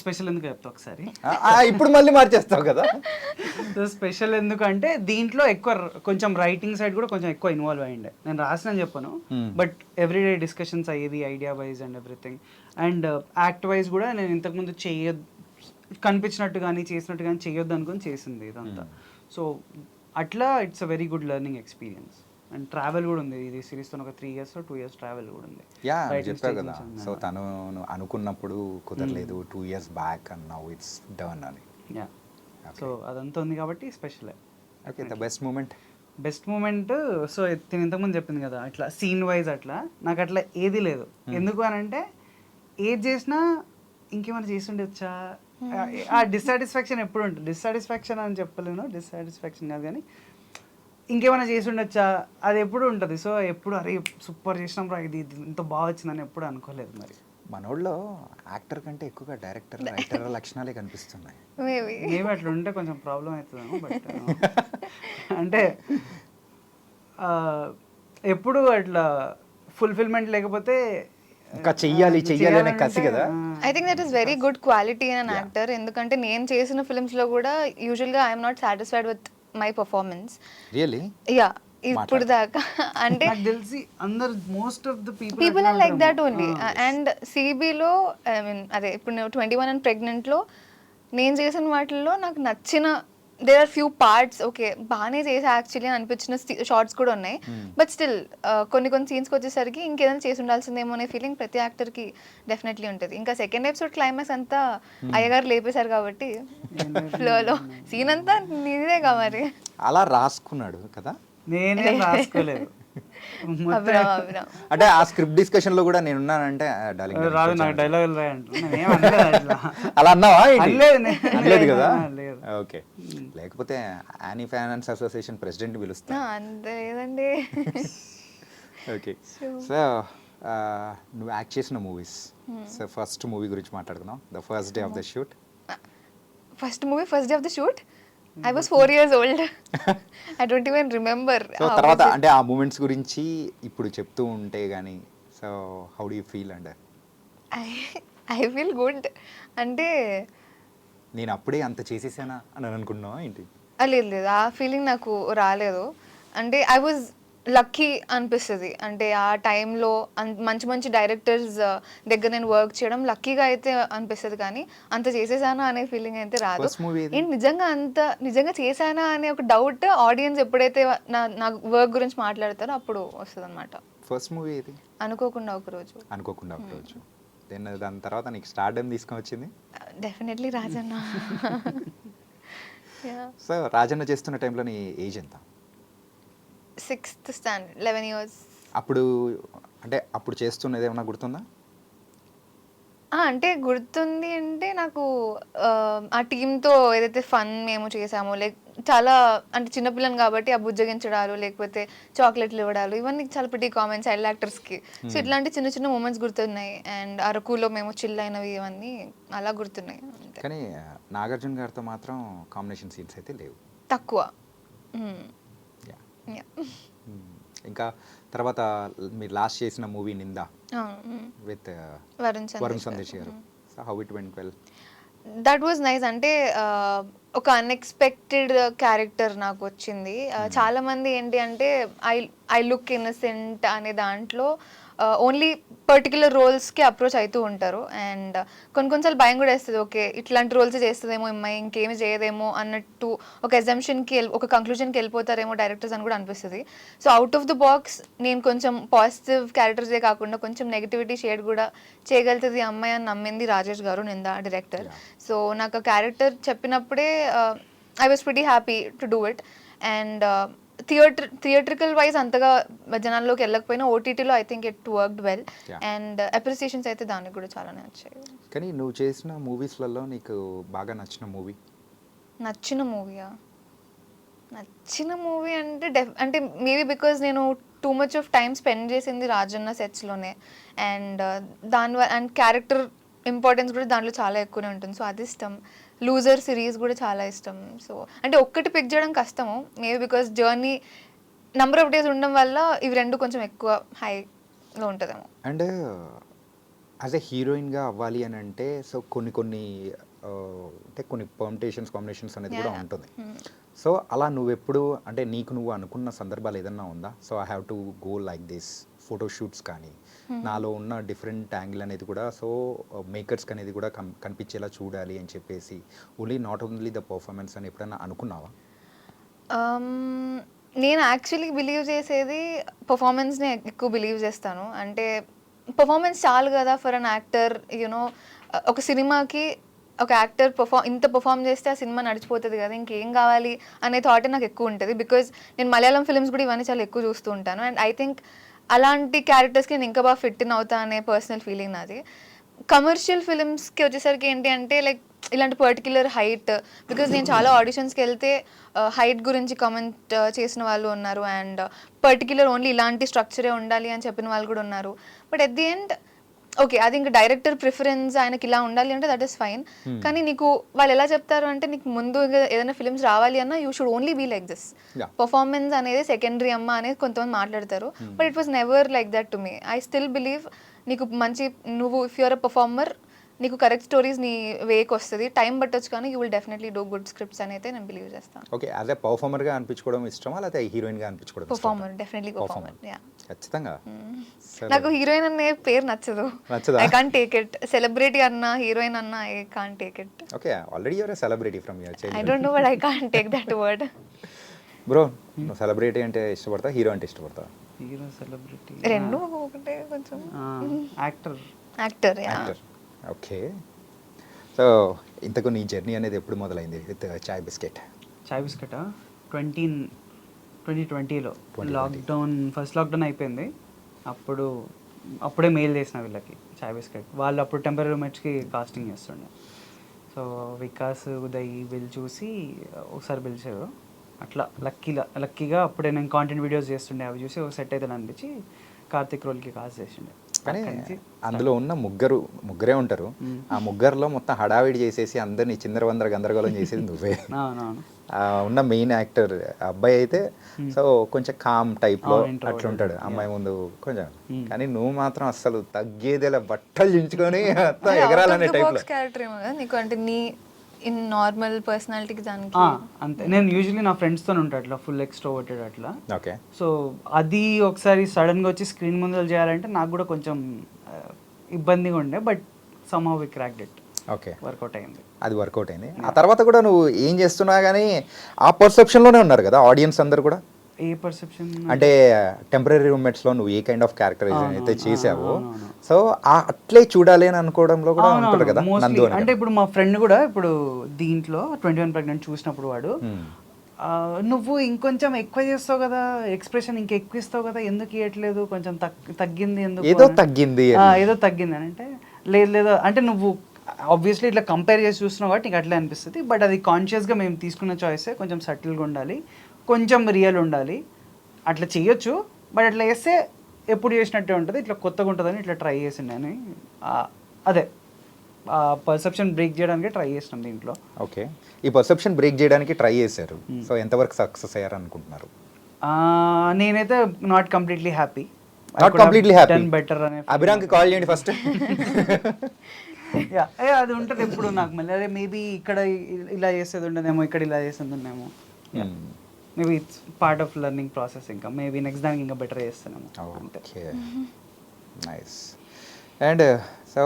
special ఎందుకు చెప్తా ఒకసారి. ఇప్పుడు మళ్ళీ మార్చేస్తావు కదా. స్పెషల్ ఎందుకంటే దీంట్లో ఎక్కువ కొంచెం రైటింగ్ సైడ్ కూడా కొంచెం ఎక్కువ ఇన్వాల్వ్ అయ్యిండే. నేను రాసిన చెప్పను, బట్ ఎవ్రీడే డిస్కషన్స్ అయ్యేది idea wise and everything, and act wise కూడా నేను ఇంతకుముందు కనిపించినట్టు కానీ చేసినట్టు కానీ చేయొద్దు అనుకుని చేసింది ఇదంతా. సో అట్లా it's a very good learning experience, and travel కూడా ఉంది ఇది సిరీస్తో. ఒక 3 years 2 years ట్రావెల్ కూడా ఉంది. యా, చెప్పావు కదా. సో తను అనుకున్నప్పుడు కుదరలేదు 2 years back and now it's done అని. యా, సో అదంతా ఉంది కాబట్టి special. Okay. The best moment? Best moment, so నేను ఇంతకుముందు చెప్పింది కదా, అట్లా సీన్ వైజ్ అట్లా నాకు అట్లా ఏది లేదు. ఎందుకు అని అంటే ఏది చేసినా ఇంకేమైనా చేసి ఉండొచ్చా, ఆ డిస్సాటిస్ఫాక్షన్ ఎప్పుడు ఉంటుంది. డిస్సాటిస్ఫాక్షన్ అని చెప్పలేను, డిస్సాటిస్ఫాక్షన్ కాదు కానీ ఇంకేమైనా చేసి ఉండొచ్చా అది ఎప్పుడు ఉంటుంది. సో ఎప్పుడు అరే సూపర్ చేసినాం రా, ఇది ఇంత బాగా వచ్చిందని ఎప్పుడు అనుకోలేదు. మరి మనోళ్ళలో యాక్టర్ కంటే ఎక్కువగా డైరెక్టర్ రైటర్ లక్షణాలే కనిపిస్తున్నాయి. మేబీ మేబీ అట్లా ఉంటే కొంచెం ప్రాబ్లం అవుతుందేమో. బట్ అంటే ఎప్పుడు అట్లా ఫుల్ఫిల్మెంట్ లేకపోతే ఇంకా చెయ్యాలి అనే కసి కదా. I think that is very good quality in an actor. ఎందుకంటే నేను చేసిన ఫిల్మ్స్లో కూడా యూజువల్గా I'm not satisfied with my performance. Really yeah ఇప్పుడు దాకా అంటే నాకు తెలిసి అందరు most of the people are like that only. And సిబిలో ఐ మీన్ అదే ఇప్పుడు నేను 21 అండ్ ప్రెగ్నెంట్లో నేను చేసిన వాటిల్లో నాకు నచ్చిన there are few parts okay బాగానే చేసా యాక్చువల్లీ అని అనిపించిన షార్ట్స్ కూడా ఉన్నాయి. బట్ స్టిల్ కొన్ని సీన్స్కి వచ్చేసరికి ఇంకేదైనా చేసి ఉండాల్సిందేమో అనే ఫీలింగ్ ప్రతి యాక్టర్కి డెఫినెట్లీ ఉంటుంది. ఇంకా సెకండ్ ఎపిసోడ్ క్లైమాక్స్ అంతా అయ్యగారు లేపేశారు కాబట్టి ఫ్లోలో సీన్ అంతా నీదే మరి. అలా రాసుకున్నాడు కదా. నేనే రాసుకోలేదు. అంటే ఆ స్క్రిప్ట్ డిస్కషన్ లో కూడా నేనున్నానంటే డార్లింగ్ రాదు నాకు డైలాగులు రాయి అంటున్నా. అలా అన్నావా? అనలేదు కదా. లేదు. ఓకే, లేకపోతే యానీ ఫైనాన్స్ అసోసియేషన్ ప్రెసిడెంట్ పిలుస్తా. అంతే లేదండి. ఓకే, సో నువ్వు యాక్ట్ చేసిన మూవీస్, సో ఫస్ట్ మూవీ గురించి మాట్లాడుకుందాం. The first day of the shoot. First day of the shoot I was 4 years old. I don't even remember. So తర్వాత అంటే ఆ మూమెంట్స్ గురించి ఇప్పుడు చెప్తూ ఉంటే గానీ, so how do you feel? And I feel good. అంటే నేను అప్పుడే అంత చేసేసానా అని అనుకున్నావా ఏంటి? లేదు ఆ ఫీలింగ్ నాకు రాలేదు. అంటే ఐ వాజ్ లక్కీ అనిపిస్తుంది. అంటే ఆ టైంలో మంచి మంచి డైరెక్టర్స్ దగ్గర నేను వర్క్ చేయడం లక్కీగా అయితే అనిపిస్తుంది. కానీ అంత చేసేసానా అనే ఫీలింగ్ అయితే రాదు. ఏంటి నిజంగా చేశానా అనే ఒక డౌట్ ఆడియన్స్ ఎప్పుడైతే నా వర్క్ గురించి మాట్లాడతారో అప్పుడు వస్తుంది అనమాట. ఫస్ట్ మూవీ ఏది? అనుకోకుండా ఒక రోజు. దాని తర్వాత నీకు స్టార్డమ్ తీసుకొని వచ్చింది డెఫినెట్లీ రాజన్న. సో రాజన్న చేస్తున్న టైంలో నీ ఏజ్ ఎంత? 6th standard, 11 years. అప్పుడు చేస్తున్నది ఏమన్నా గుర్తుందా? అంటే గుర్తుంది అంటే నాకు ఆ టీంతో ఏదైతే ఫన్ మేము చేసామో లైక్ చాలా అంటే చిన్నపిల్లని కాబట్టి ఆ బుజ్జగించడాలు లేకపోతే చాక్లెట్లు ఇవ్వడాలు ఇవన్నీ చాలా pretty కామన్ చైల్డ్ యాక్టర్స్కి. సో ఇట్లాంటి చిన్న చిన్న మూమెంట్స్ గుర్తున్నాయి. అండ్ అరకులో మేము చిల్ అయినవి ఇవన్నీ అలా గుర్తున్నాయి. కానీ నాగార్జున గారితో మాత్రం కాంబినేషన్ సీన్స్ అయితే లేవు, తక్కువ. ఇంకా తర్వాత మీరు లాస్ట్ చేసిన మూవీ నిందా విత్ వరుణ్ సందేశ్ గారు. So how it went well? That was nice. అంటే ఒక అన్ఎక్స్పెక్టెడ్ క్యారెక్టర్ నాకు వచ్చింది. చాలా మంది ఏంటి అంటే ఐ లుక్ ఇన్నసెంట్ అనే దాంట్లో ఓన్లీ పర్టికులర్ రోల్స్కి అప్రోచ్ అవుతూ ఉంటారు. అండ్ కొన్నిసార్లు భయం కూడా వేస్తుంది, ఓకే ఇట్లాంటి రోల్స్ చేస్తుందేమో అమ్మాయి ఇంకేమి చేయదేమో అన్నట్టు ఒక ఎగ్జంప్షన్కి ఒక కంక్లూజన్కి వెళ్ళిపోతారేమో డైరెక్టర్స్ అని కూడా అనిపిస్తుంది. So out of the box నేను కొంచెం పాజిటివ్ క్యారెక్టర్సే కాకుండా కొంచెం నెగిటివిటీ షేడ్ కూడా చేయగలుగుతుంది అమ్మాయి అని నమ్మింది రాజేష్ గారు, నిందా డైరెక్టర్. సో నాకు ఆ క్యారెక్టర్ చెప్పినప్పుడే I was pretty happy to do it. And theatrical wise అంతగా జనాల్లోకి వెళ్ళకపోయినా ఓటీటీలో I think it worked well. And appreciations అయితే దానికి కూడా చాలానే వచ్చాయి. కానీ నువ్వు చేసిన మూవీస్లలో నీకు బాగా నచ్చిన మూవీ? నచ్చిన మూవీ అంటే మేబీ బికాజ్ నేను too much of time spend చేసింది రాజన్న సెట్స్లోనే. అండ్ అండ్ క్యారెక్టర్ ఇంపార్టెన్స్ కూడా దాంట్లో చాలా ఎక్కువనే ఉంటుంది. సో అది ఇష్టం. లూజర్ సిరీస్ కూడా చాలా ఇష్టం. సో అంటే ఒక్కటి పిక్ చేయడం కష్టము maybe because journey number of days ఉండడం వల్ల ఇవి రెండు కొంచెం ఎక్కువ హైలో ఉంటుందేమో. అండ్ యాజ్ ఎ హీరోయిన్గా అవ్వాలి అని అంటే సో కొన్ని అంటే కొన్ని పర్మిటేషన్స్ కాంబినేషన్స్ అనేది కూడా ఉంటుంది. సో అలా నువ్వెప్పుడు అంటే నీకు నువ్వు అనుకున్న సందర్భాలు ఏదన్నా ఉందా? So I have to go like this photoshoots కానీ నాలో ఉన్న డిఫరెంట్ యాంగిల్ అనేది కూడా సో మేకర్స్కి అనేది కూడా కనిపించేలా చూడాలి అని చెప్పేసి నాట్ ఓన్లీ ద పర్ఫార్మెన్స్ అని ఎప్పుడైనా అనుకున్నావా? నేను యాక్చువల్లీ బిలీవ్ చేసేది పర్ఫార్మెన్స్ని ఎక్కువ బిలీవ్ చేస్తాను. అంటే పర్ఫార్మెన్స్ చాలు కదా ఫర్ అన్ యాక్టర్. యూనో ఒక సినిమాకి ఒక యాక్టర్ ఇంత పర్ఫామ్ చేస్తే ఆ సినిమా నడిచిపోతుంది కదా, ఇంకేం కావాలి అనే థాట్ నాకు ఎక్కువ ఉంటుంది. బికాజ్ నేను మలయాళం ఫిల్మ్స్ కూడా ఇవన్నీ చాలా ఎక్కువ చూస్తూ ఉంటాను. అండ్ ఐ థింక్ అలాంటి క్యారెక్టర్స్కి నేను ఇంకా బాగా ఫిట్ ఇన్ అవుతా అనే పర్సనల్ ఫీలింగ్ నాది. కమర్షియల్ ఫిల్మ్స్కి వచ్చేసరికి ఏంటి అంటే లైక్ ఇలాంటి పర్టిక్యులర్ హైట్, బికాజ్ నేను చాలా ఆడిషన్స్కి వెళ్తే హైట్ గురించి కామెంట్ చేసిన వాళ్ళు ఉన్నారు. అండ్ పర్టిక్యులర్ ఓన్లీ ఇలాంటి స్ట్రక్చరే ఉండాలి అని చెప్పిన వాళ్ళు కూడా ఉన్నారు. But at the end okay అది ఇంకా డైరెక్టర్ ప్రిఫరెన్స్ ఆయనకి ఇలా ఉండాలి అంటే దట్ ఈస్ ఫైన్. కానీ నీకు వాళ్ళు ఎలా చెప్తారు అంటే నీకు ముందు ఏదైనా ఫిల్మ్స్ రావాలి అన్నా you should only be like this. Performance అనేది సెకండరీ అమ్మ అనేది కొంతమంది మాట్లాడతారు, but it was never like that to me. I still believe నీకు మంచి నువ్వు ఇఫ్ యూఆర్ అ పర్ఫార్మర్ నీకు కరెక్ట్ స్టోరీస్ నీ వేకి వస్తుంది, టైం పట్టొచ్చు కానీ you will definitely do good scripts అని అయితే నేను బిలీవ్ చేస్తాను. ఓకే, యాజ్ ఏ పర్ఫార్మర్గా అనిపించుకోవడం ఇష్టమా లేకపోతే హీరోయిన్గా అనిపించుకోవడం ఇష్టమా? Performer, definitely performer. ఖచ్చితంగా. నాకు హీరోయిన్ అనే పేరు నచ్చదు. I can't take it. Celebrity అన్నా హీరోయిన్ అన్నా I can't take it. Okay, already your a celebrity from your childhood. I don't know but I can't take that word. Bro, నువ్వు celebrity అంటే ఇష్టపడతా, హీరో అంటే ఇష్టపడతా? హీరో, సెలబ్రిటీ రెండు ఒకటే కొంచెం. యాక్టర్. యాక్టర్. ఓకే, సో ఇంతకు నీ జర్నీ అనేది ఎప్పుడు మొదలైంది with chai biscuit? Chai biscuit 2020లో లాక్డౌన్, ఫస్ట్ లాక్డౌన్ అయిపోయింది. అప్పుడే మెయిల్ చేసిన వీళ్ళకి చాయ్ బిస్కెట్ వాళ్ళు. అప్పుడు టెంపరీ రూమ్మేట్స్కి కాస్టింగ్ చేస్తుండే. సో వికాస్, ఉదయ్ వీళ్ళు చూసి ఒకసారి పిలిచారు. అట్లా లక్కీగా అప్పుడే నేను కాంటెంట్ వీడియోస్ చేస్తుండే, అవి చూసి ఒక సెట్ అయితే అనిపించి కార్తిక్ రోల్కి కాస్ట్ చేసిండే. కానీ అందులో ఉన్న ముగ్గురే ఉంటారు. ఆ ముగ్గురులో మొత్తం హడావిడి చేసేసి అందరినీ చిందరవందర గందరగోళం చేసేది నువ్వే. ఉన్న మెయిన్ యాక్టర్ అబ్బాయి అయితే సో కొంచెం కామ్ టైప్లో అట్లుంటాడు, అమ్మాయి ముందు కొంచెం. కానీ నువ్వు మాత్రం అస్సలు తగ్గేదేలా బట్టలు చించుకొని ఎగరాలనే టైప్లో క్యారెక్టర్ ఏమో కదా నీకు, అంటే నీ ఇన్ నార్మల్ పర్సనాలిటీకి దానికి అంతే. నేను యూజువల్లీ నా ఫ్రెండ్స్తో ఉంటా అట్లా ఫుల్ ఎక్స్ట్రోవర్టెడ్ అట్లా. ఓకే, సో అది ఒకసారి సడన్గా వచ్చి స్క్రీన్ ముందర చేయాలంటే నాకు కూడా కొంచెం ఇబ్బందిగా ఉండే, but somehow we cracked it. Okay, work out అయింది. అది వర్కౌట్ అయింది. ఆ తర్వాత కూడా నువ్వు ఏం చేస్తున్నా కానీ ఆ పర్సెప్షన్లోనే ఉన్నారు కదా ఆడియన్స్ అందరు కూడా. ఏ పర్సెప్షన్ అంటే టెంపరీ రూమ్మేట్స్లో నువ్వు ఏ కైండ్ ఆఫ్ క్యారెక్టరైజేషన్ అయితే చేసావో సో అట్లే చూడాలి అని అనుకోవడంలో కూడా ఉంటారు కదా నందు. అంటే ఇప్పుడు మా ఫ్రెండ్ కూడా ఇప్పుడు దీంట్లో 21 ప్రెగ్నెంట్ చూసినప్పుడు వాడు నువ్వు ఇంకొంచెం ఎక్కువ చేస్తావు కదా, ఎక్స్ప్రెషన్ ఇంకెక్కువ ఇస్తావు కదా, ఎందుకు ఇవ్వట్లేదు, కొంచెం తగ్గింది, ఎందుకు ఏదో తగ్గింది అని అంటే లేదు అంటే నువ్వు ఆబ్వియస్లీ ఇట్లా కంపేర్ చేసి చూస్తున్నావు కాబట్టి నీకు అట్లే అనిపిస్తుంది. బట్ అది కాన్షియస్గా మేము తీసుకున్న చాయిసే, కొంచెం సటిల్గా ఉండాలి, కొంచెం రియల్ ఉండాలి, అట్లా చేయొచ్చు. బట్ అట్లా చేస్తే ఎప్పుడు చేసినట్టే ఉంటుంది, ఇట్లా కొత్తగా ఉంటుందని ఇట్లా ట్రై చేసిండే అని అదే పర్సెప్షన్ బ్రేక్ చేయడానికి ట్రై చేసినాం దీంట్లో. ఓకే, ఈ పర్సెప్షన్ బ్రేక్ చేయడానికి ట్రై చేశారు. సో ఎంతవరకు సక్సెస్ అయ్యారు అనుకుంటున్నారు? నేనైతే నాట్ కంప్లీట్లీ హ్యాపీ. బెటర్ అనే అభిరామ్కి కాల్ చేయండి ఫస్ట్. అది ఉంటుంది ఎప్పుడు నాకు మళ్ళీ, అదే మేబీ ఇక్కడ ఇలా చేసేది ఉండదేమో, ఇక్కడ ఇలా చేసేది ఉండేమో. Maybe it's part of learning process. ఇంకా మేబీ నెక్స్ట్ దానికి ఇంకా బెటర్ చేస్తానేమో. Okay, nice. అండ్ సో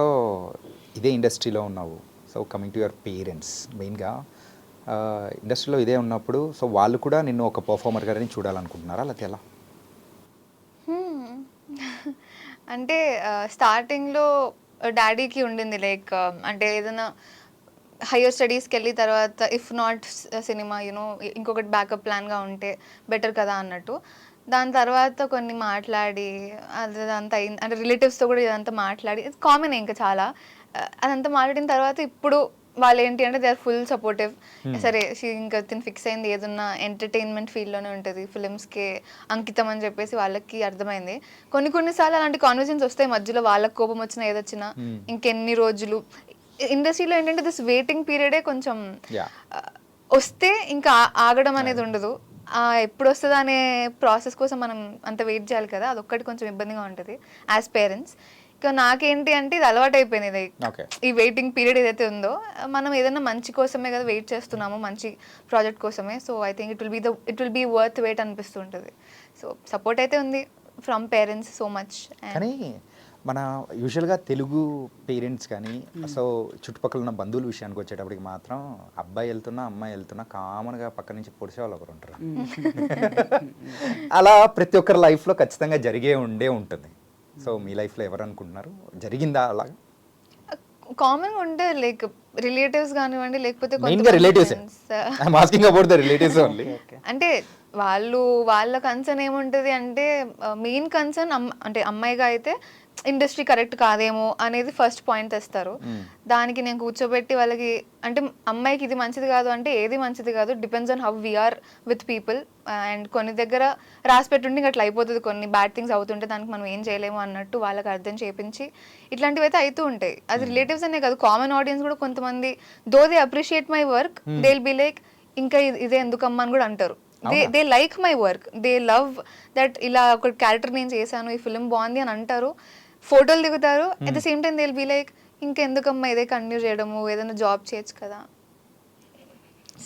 ఇదే ఇండస్ట్రీలో ఉన్నావు. So coming to your parents, మెయిన్గా ఇండస్ట్రీలో ఇదే ఉన్నప్పుడు సో వాళ్ళు కూడా నిన్ను ఒక పర్ఫార్మర్ గారిని చూడాలనుకుంటున్నారా లేకపోతే ఎలా? అంటే స్టార్టింగ్లో డాడీకి ఉండింది లైక్ అంటే ఏదైనా హయ్యర్ స్టడీస్కి వెళ్ళి తర్వాత ఇఫ్ నాట్ సినిమా యూనో ఇంకొకటి బ్యాకప్ ప్లాన్గా ఉంటే బెటర్ కదా అన్నట్టు. దాని తర్వాత కొన్ని మాట్లాడి అదంతా అయింది, అంటే రిలేటివ్స్తో కూడా ఇదంతా మాట్లాడి కామన్ ఇంకా చాలా అదంతా మాట్లాడిన తర్వాత ఇప్పుడు వాళ్ళు ఏంటి అంటే దే ఆర్ ఫుల్ సపోర్టివ్. సరే ఇంకా ఫిక్స్ అయింది ఏదన్నా ఎంటర్టైన్మెంట్ ఫీల్డ్లోనే ఉంటుంది, ఫిలిమ్స్కి అంకితం అని చెప్పేసి వాళ్ళకి అర్థమైంది. కొన్నిసార్లు అలాంటి కాన్వర్జన్స్ వస్తాయి మధ్యలో, వాళ్ళకి కోపం వచ్చినా ఏదొచ్చినా ఇంకెన్ని రోజులు. ఇండస్ట్రీలో ఏంటంటే దిస్ వెయిటింగ్ పీరియడే కొంచెం వస్తే ఇంకా ఆగడం అనేది ఉండదు. ఎప్పుడు వస్తుందా అనే ప్రాసెస్ కోసం మనం అంత వెయిట్ చేయాలి కదా, అదొక్కటి కొంచెం ఇబ్బందిగా ఉంటుంది యాజ్ పేరెంట్స్. ఇక నాకేంటి అంటే ఇది అలవాటు అయిపోయింది, లైక్ ఈ వెయిటింగ్ పీరియడ్ ఏదైతే ఉందో మనం ఏదైనా మంచి కోసమే కదా వెయిట్ చేస్తున్నాము, మంచి ప్రాజెక్ట్ కోసమే. So I think it will be worth wait అనిపిస్తుంటుంది. సో సపోర్ట్ అయితే ఉంది ఫ్రమ్ పేరెంట్స్ సో మచ్. కానీ మన యూజువల్గా తెలుగు పేరెంట్స్ కానీ సో చుట్టుపక్కల ఉన్న బంధువుల విషయానికి వచ్చేటప్పటికి మాత్రం అబ్బాయి వెళ్తున్నా అమ్మాయి వెళ్తున్నా కామన్గా పక్క నుంచి పొడిచే వాళ్ళు ఒకరు ఉంటారు. అలా ప్రతి ఒక్కరి లైఫ్లో ఖచ్చితంగా జరిగే ఉంటుంది. సో మీ లైఫ్లో ఎవరు అనుకుంటున్నారు, జరిగిందా అలా? కామన్గా ఉంటే లైక్ రిలేటివ్స్ కానివ్వండి, లేకపోతే అంటే వాళ్ళ కన్సర్న్ ఏముంటుంది అంటే మెయిన్ కన్సర్న్ అంటే అమ్మాయిగా అయితే ఇండస్ట్రీ కరెక్ట్ కాదేమో అనేది ఫస్ట్ పాయింట్ తెస్తారు. దానికి నేను కూర్చోబెట్టి వాళ్ళకి అంటే అమ్మాయికి ఇది మంచిది కాదు అంటే ఏది మంచిది కాదు, depends on how we're with people. And కొన్ని దగ్గర రాసి పెట్టుంటే ఇంకా అట్లా అయిపోతుంది, కొన్ని బ్యాడ్ థింగ్స్ అవుతుంటే దానికి మనం ఏం చేయలేము అన్నట్టు వాళ్ళకి అర్థం చేయించి ఇట్లాంటివి అయితే అవుతూ ఉంటాయి. అది రిలేటివ్స్ అనే కాదు, కామన్ ఆడియన్స్ కూడా కొంతమంది though they appreciate my work, they will be like ఇంకా ఇదే ఎందుకమ్మా అని కూడా అంటారు. They like my work, they love that ఇలా ఒక క్యారెక్టర్ నేను చేశాను, ఈ ఫిల్మ్ బాగుంది అని అంటారు, ఫోటోలు దిగుతారు. At the same time they will be like ఇంకెందుకమ్మా ఇదే కంటిన్యూ చేయడము, ఏదైనా జాబ్ చేయొచ్చు కదా.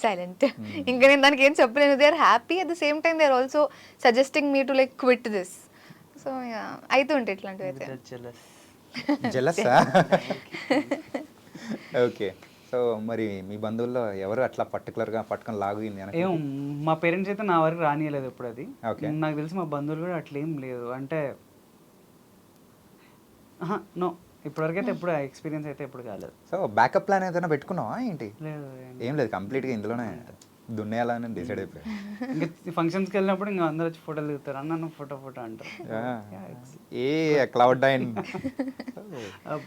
సైలెంట్. ఇంకా నేను దానికి ఏం చెప్పలేను. They are happy, at the same time they are also suggesting me to like quit this. So అవుతుంటాయి ఇట్లాంటివి అయితే. జెలసా? ఓకే. సో మరి మీ బంధువుల్లో ఎవరు అట్లా పర్టికులర్గా పట్టుకొని లాగింది అని? ఏం మా పేరెంట్స్ అయితే నా వరకు రానియలేదు ఎప్పుడు అది. Okay. నాకు తెలిసి మా బంధువులు కూడా అట్లేం లేదు అంటే నో, ఇప్పటివరకు అయితే ఎప్పుడు ఎక్స్పీరియన్స్ అయితే ఎప్పుడు కాలేదు. సో బ్యాకప్ ప్లాన్ ఏదైనా పెట్టుకున్నావా ఏంటి? లేదు ఏం లేదు, కంప్లీట్గా ఇందులోనే దున్నేయాలని డిసైడ్ అయిపోయాయి. ఇంకా ఫంక్షన్స్కి వెళ్ళినప్పుడు ఇంకా అందరూ వచ్చి ఫోటోలు దిగుతారు, అన్న ఫోటో అంటారు. ఏ క్లౌడ్ నైన్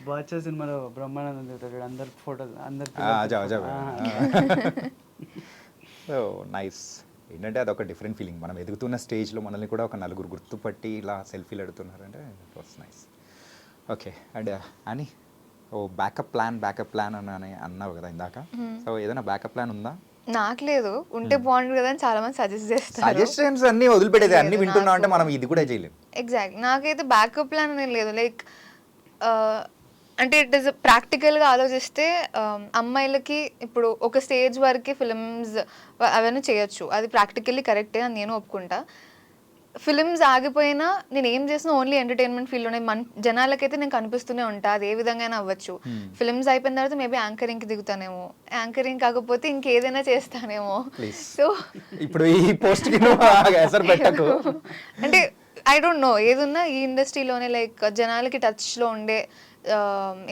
బాచా సినిమాలో బ్రహ్మానందం దిగుతాడు, అందరు ఫోటోలు అందరు. So nice. ఏంటంటే అదొక డిఫరెంట్ ఫీలింగ్. మనం ఎదుగుతున్న స్టేజ్లో మనల్ని కూడా ఒక నలుగురు గుర్తుపట్టి ఇలా సెల్ఫీలు ఎడుతున్నారంటే it was nice. Okay. And అని బ్యాకప్ ప్లాన్ అని అన్నావు కదా ఇందాక. సో ఏదైనా బ్యాకప్ ప్లాన్ ఉందా? నాకు లేదు, ఉంటే బాగుంటుంది కదా అని చాలా మంది సజెస్ట్ చేస్తారు. సజెషన్స్ అన్ని వదిలిపెట్టేది, అన్ని వింటున్నాం అంటే మనం ఇది కూడా చేయలేము. ఎగ్జాక్ట్. నాకైతే బ్యాకప్ ప్లాన్ అనేది లేదు. లైక్ అంటే ఇట్ ఈస్ ప్రాక్టికల్గా ఆలోచిస్తే అమ్మాయిలకి ఇప్పుడు ఒక స్టేజ్ వరకు ఫిలిమ్స్ అవన్నీ చేయొచ్చు, అది ప్రాక్టికల్లీ కరెక్టే అని నేను ఒప్పుకుంటా. ఫిలిమ్స్ ఆగిపోయినా నేను ఏం చేసినా ఓన్లీ ఎంటర్టైన్మెంట్ ఫీల్డ్లోనే జనాలకైతే నేను కనిపిస్తూనే ఉంటా, అది ఏ విధంగా అయినా అవ్వచ్చు. ఫిలిమ్స్ అయిపోయిన తర్వాత మేబీ యాంకరింగ్కి దిగుతానేమో, యాంకరింగ్ కాకపోతే ఇంకేదైనా చేస్తానేమో. సో ఇప్పుడు ఈ పోస్ట్ పెట్టకు అంటే ఐ డోంట్ నో, ఏదున్నా ఈ ఇండస్ట్రీలోనే లైక్ జనాలకి టచ్లో ఉండే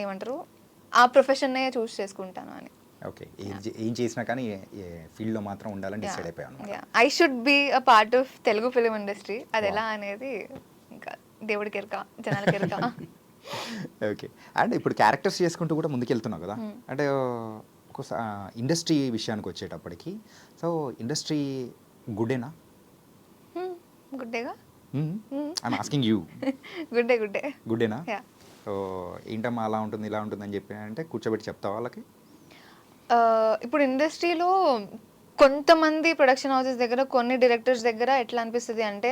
ఏమంటారు ఆ ప్రొఫెషన్నే చూస్ చేసుకుంటాను అని. ఓకే. ఏం చేసినా కానీ ఫీల్డ్లో మాత్రం ఉండాలని డిసైడ్ అయిపోయాను. I should be a part of Telugu film industry. అది ఎలా అనేది ఇంకా దేవుడికి ఎరక, జనాలకి ఎరక. ఓకే. అండ్ ఇప్పుడు క్యారెక్టర్స్ చేసుకుంటూ కూడా ముందుకెళ్తున్నావు కదా, అంటే ఒకసారి ఇండస్ట్రీ విషయానికి వచ్చేటప్పటికి, సో ఇండస్ట్రీ గుడ్డేనా? గుడ్డేగా. I'm asking you. గుడ్డేనా? సో ఏంటమ్మా అలా ఉంటుంది ఇలా ఉంటుంది అని చెప్పి అంటే కూర్చోబెట్టి చెప్తావా వాళ్ళకి? ఇప్పుడు ఇండస్ట్రీలో కొంతమంది ప్రొడక్షన్ హౌసెస్ దగ్గర, కొన్ని డైరెక్టర్స్ దగ్గర ఎట్లా అనిపిస్తుంది అంటే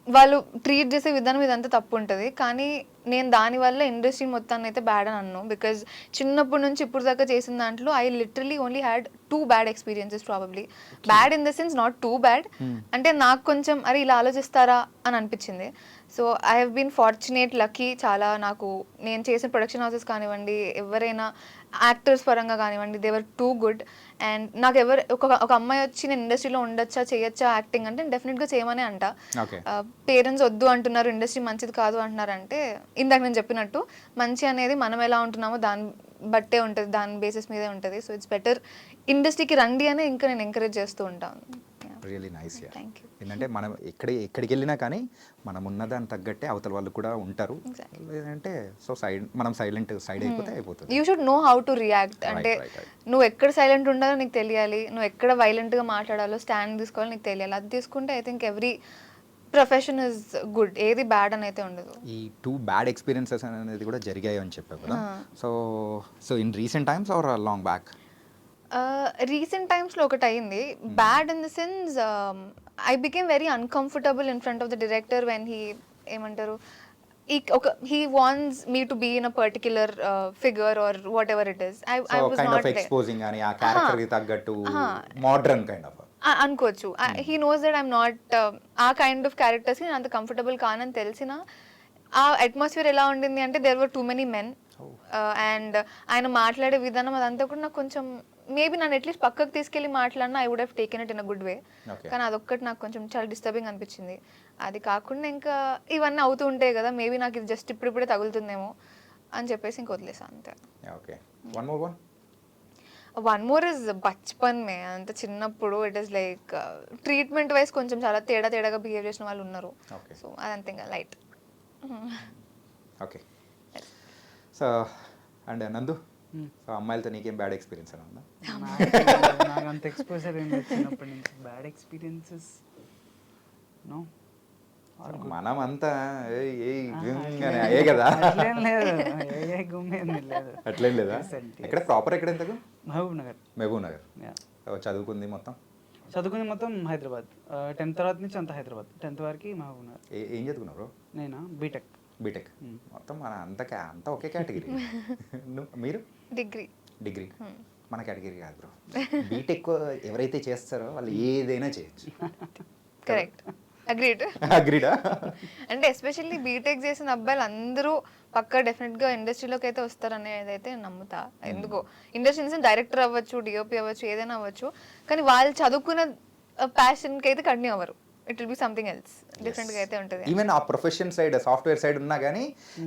వాళ్ళు ట్రీట్ చేసే విధానం ఇదంతా తప్పు ఉంటుంది. కానీ నేను దానివల్ల ఇండస్ట్రీ మొత్తాన్ని అయితే బ్యాడ్ అని అన్నాను. బికాజ్ చిన్నప్పటి నుంచి ఇప్పుడు దాకా చేసిన దాంట్లో I literally only had 2 bad experiences. Probably bad in the sense not too bad, అంటే నాకు కొంచెం అరే ఇలా ఆలోచిస్తారా అని అనిపించింది. So I have been fortunate, lucky చాలా. నాకు నేను చేసిన ప్రొడక్షన్ హౌసెస్ కానివ్వండి, ఎవరైనా యాక్టర్స్ పరంగా కానివ్వండి, దేవర్ టూ గుడ్. అండ్ నాకు ఎవరు ఒక అమ్మాయి వచ్చి నేను ఇండస్ట్రీలో ఉండొచ్చా చేయొచ్చా యాక్టింగ్ అంటే డెఫినెట్గా చేయమనే అంట. పేరెంట్స్ వద్దు అంటున్నారు, ఇండస్ట్రీ మంచిది కాదు అంటున్నారు అంటే ఇందాక నేను చెప్పినట్టు మంచి అనేది మనం ఎలా ఉంటున్నామో దాన్ని బట్టే ఉంటుంది, దాని బేసిస్ మీదే ఉంటుంది. సో ఇట్స్ బెటర్ ఇండస్ట్రీకి రండి అని ఇంకా నేను ఎంకరేజ్ చేస్తూ ఉంటాను. Really nice. ఏంటంటే మనం ఎక్కడికి వెళ్ళినా కానీ మనం ఉన్నదాన్ని తగ్గట్టే అవతల వాళ్ళు కూడా ఉంటారు. లేదంటే సో మనం సైలెంట్ అయిపోతుంది. You should know how to react. అంటే నువ్వు ఎక్కడ సైలెంట్ ఉండాలో నీకు తెలియాలి, నువ్వు ఎక్కడ వైలెంట్గా మాట్లాడాలో స్టాండ్ తీసుకోవాలో నీకు తెలియాలి. అది తీసుకుంటే I think every profession is good, ఏది బ్యాడ్ అని అయితే ఉండదు. ఈ 2 బ్యాడ్ ఎక్స్పీరియన్సెస్ అనేది కూడా జరిగాయి అని చెప్పావు కదా. So in recent times or long back? Recent టైమ్స్లో ఒకటి అయింది. Bad in the sense I became very uncomfortable in front of the director when he ఏమంటారు he wants me to be in a particular figure or whatever it is. I was kind not of exposing ani ఆ character కి తగ్గట్టు modern kind of అనుకోవచ్చు. He knows that I'm not ఆ kind of క్యారెక్టర్స్కి నేను అంత comfortable కానని తెలిసిన ఆ atmosphere ఎలా ఉండింది అంటే there were too many men and ఆయన మాట్లాడే విధానం అదంతా కూడా నాకు కొంచెం మేబీ నన్ను అట్లీస్ట్ పక్కకు తీసుకెళ్ళి మాట్లాడినా I would have taken it in a good way. కానీ అదొక్కటి నాకు కొంచెం చాలా డిస్టర్బింగ్ అనిపించింది. అది కాకుండా ఇంకా ఇవన్నీ అవుతూ ఉంటాయి కదా, మేబీ నాకు ఇది జస్ట్ ఇప్పుడిప్పుడే తగులుతుందేమో అని చెప్పేసి ఇంక వదిలేసాను అంతే. ఓకే. వన్ మోర్ ఇస్ బచ్పన్ మే, అంత చిన్నప్పుడు it is like treatment wise కొంచెం చాలా తేడాగా బిహేవ్ చేసిన వాళ్ళు ఉన్నారు. సో అదంతే ఇంకా లైట్. ఓకే. సో అండ్ నందు, సో అమ్మాయిలతో నీకేం బ్యాడ్ ఎక్స్పీరియన్స్ అని ఉందా? నాకు అంత ఎక్స్పోజర్ ఏం లేదు చిన్నప్పటి నుంచి. Bad experiences no. మనమంతా అయ్యే కదా. అట్లేం లేదు, ఏ గుమ్మేంది లేదు. అట్లేం లేదా? ఎక్కడ ప్రాపర్ ఎక్కడ ఎంతకు? మహబూబ్ నగర్. మహబూబ్ నగర్. Yeah. చదువుకుంది మొత్తం? చదువుకుంది మొత్తం హైదరాబాద్. 10th తర్వాత నుంచి అంతా హైదరాబాద్. 10th వరకు మహబూబ్ నగర్. ఏం చదువుకున్నారు? నేనా బీటెక్. బీటెక్. మొత్తం మన అంతా ఒకే కేటగిరీ. మీరు? డిగ్రీ. డిగ్రీ. మన కేటగిరీ కాదు బ్రో. బీటెక్ ఎవరైతే చేస్తారో వాళ్ళు ఏదైనా చేయొచ్చు. కరెక్ట్. అగ్రీడ్. అగ్రీడా? అంటే ఎస్పెషల్లీ బీటెక్ చేసిన అబ్బాయిలు అందరూ పక్కా డెఫినెట్గా ఇండస్ట్రీలోకి అయితే వస్తారనేది అయితే నమ్ముతా. ఎందుకో ఇండస్ట్రీ నుంచి డైరెక్టర్ అవ్వచ్చు, డిఓపి అవ్వచ్చు, ఏదైనా అవ్వచ్చు, కానీ వాళ్ళు చదువుకున్న ప్యాషన్కి అయితే కంటిన్యూ అవ్వరు. It will be something else, డిఫరెంట్గా అయితే ఉంటుంది. ఈవెన్ ఆ ప్రొఫెషన్ సైడ్, సాఫ్ట్వేర్ సైడ్ ఉన్నా కానీ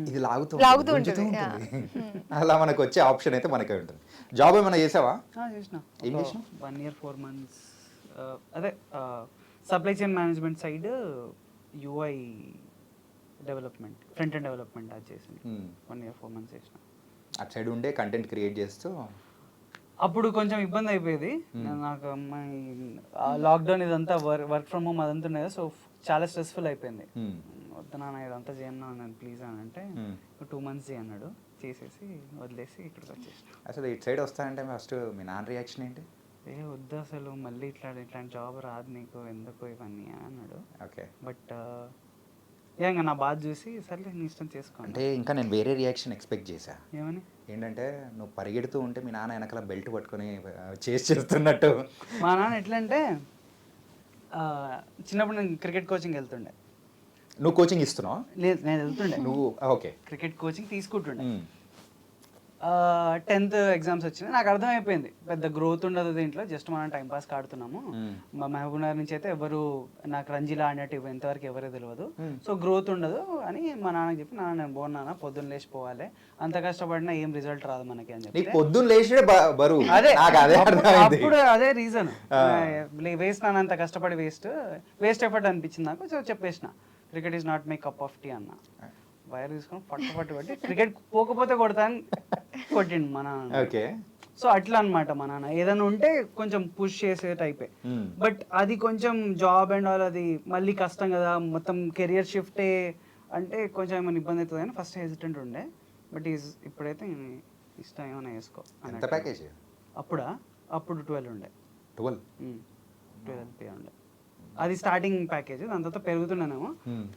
ఇది లాగుతూ ఉంటుంది. అలా మనకు వచ్చే ఆప్షన్ అయితే మనకే ఉంటుంది. జాబ్ ఏమైనా చేసావా? చేసిన. ఏం చేసినావు? 1 year 4 months అదే supply chain management side UI development, front end development అది చేసింది. 1 year 4 months చేసిన. అటు సైడ్ ఉండే కంటెంట్ క్రియేట్ చేస్తూ అప్పుడు కొంచెం ఇబ్బంది అయిపోయేది నాకు. అమ్మాయి లాక్డౌన్ ఇదంతా వర్క్ ఫ్రమ్ హోమ్ అదంతా ఉండేది. సో చాలా స్ట్రెస్ఫుల్ అయిపోయింది. వద్దు నాన్న ఇదంతా చేయను నేను ప్లీజ్ అని అంటే 2 months అన్నాడు. చేసేసి వదిలేసి ఇక్కడికి వచ్చేసిన. అసలు ఇటు సైడ్ వస్తానంటే ఫస్ట్ మీ నాన్న రియాక్షన్ ఏంటి? వద్దు అసలు మళ్ళీ ఇట్లాంటి జాబ్ రాదు నీకు, ఎందుకు ఇవన్నీ అన్నాడు. ఓకే. బట్ ఇంకా నా బాధ చూసి సర్లే నీ ఇష్టం చేసుకో. అంటే ఇంకా నేను వేరే రియాక్షన్ ఎక్స్పెక్ట్ చేశా. ఏమని? ఏంటంటే నువ్వు పరిగెడుతూ ఉంటే మీ నాన్న వెనకాల బెల్ట్ పట్టుకొని చేస్తున్నట్టు. మా నాన్న ఎట్లా అంటే చిన్నప్పుడు నేను క్రికెట్ కోచింగ్ వెళ్తుండే. నువ్వు కోచింగ్ ఇస్తున్నావు? లేదు, నేను వెళ్తుండే. నువ్వు ఓకే. క్రికెట్ కోచింగ్ తీసుకుంటుండే. 10th ఎగ్జామ్స్ వచ్చినాయి. నాకు అర్థమైపోయింది పెద్ద గ్రోత్ ఉండదు దీంట్లో, జస్ట్ మనం టైం పాస్ ఆడుతున్నాము. మా మహబూబ్ నగర్ నుంచి అయితే ఎవరు నాకు రంజీలా ఆడినట్టు ఎంతవరకు ఎవరే తెలియదు. సో గ్రోత్ ఉండదు అని మా నాన్నకి చెప్పి, నాన్న నేను పోన్నానా, పొద్దున్న లేచిపోవాలి, అంత కష్టపడినా ఏం రిజల్ట్ రాదు మనకి అని చెప్పి. పొద్దున్న లేచి బరువు. అదే అదే అప్పుడు అదే రీజన్. వేస్ట్ నాన్న, అంత కష్టపడి వేస్ట్ ఎఫర్ట్ అనిపించింది నాకు. సో చెప్పేసిన cricket is not my cup of tea అన్న. వైర్ తీసుకొని పట్టు పెట్టి క్రికెట్ పోకపోతే కొడతాను కొట్టిండు మా నాన్న. ఓకే. సో అట్లా అనమాట మా నాన్న. ఏదైనా ఉంటే కొంచెం పుష్ చేసే టైపే. బట్ అది కొంచెం జాబ్ అండ్ ఆల్ అది మళ్ళీ కష్టం కదా, మొత్తం కెరియర్ షిఫ్టే అంటే కొంచెం ఏమైనా ఇబ్బంది అవుతుంది అని ఫస్ట్ హెసిటెంట్ ఉండే. బట్ ఇప్పుడైతే ఇష్టం ఏమైనా వేసుకో. ఎంత ప్యాకేజ్ అప్పుడు 12 ఉండే. 12 ఉండే. అది స్టార్టింగ్ ప్యాకేజ్. దాని తర్వాత పెరుగుతున్నానేమో,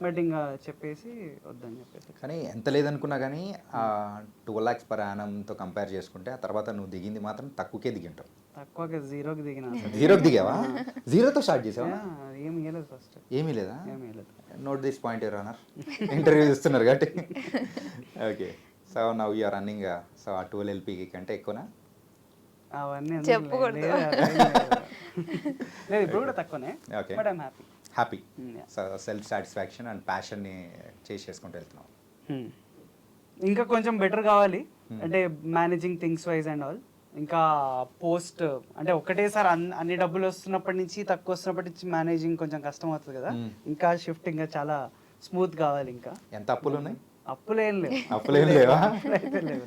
బట్ ఇంకా చెప్పేసి వద్దని చెప్పేసి. కానీ ఎంత లేదనుకున్నా కానీ 12 lakhs per annumతో కంపేర్ చేసుకుంటే ఆ తర్వాత నువ్వు దిగింది మాత్రం తక్కువకే దిగి ఉంటావు. తక్కువకే 0కి దిగిన. 0కి దిగావా? 0తో స్టార్ట్ చేసావా? ఏమి ఇవ్వలేదు ఫస్ట్. ఏమీ లేదా? ఏమీ లేదు. Note this point your honour. Interview ఇస్తున్నారు కాబట్టి. Okay. So now you are running. So ఆ 12 LPకి కంటే ఎక్కువనా? అవన్నీ చెప్పకూడదు. లేదు, ఇప్పుడు కూడా తక్కువనే. Okay. But I'm happy. So self satisfaction and ప్యాషన్ని చేసుకుంటూ వెళ్తున్నావు. ఇంకా కొంచెం బెటర్ కావాలి అంటే managing things wise and all. ఇంకా పోస్ట్ అంటే ఒకటేసారి అన్ని డబ్బులు వస్తున్నప్పటి నుంచి తక్కువ వస్తున్నప్పటి నుంచి మేనేజింగ్ కొంచెం కష్టం అవుతుంది కదా. ఇంకా షిఫ్ట్ ఇంకా చాలా స్మూత్ కావాలి. ఇంకా ఎంత అప్పులు ఉన్నాయి? అప్పులేం లేవు. అప్పులేం లేవా? అయితే లేవు.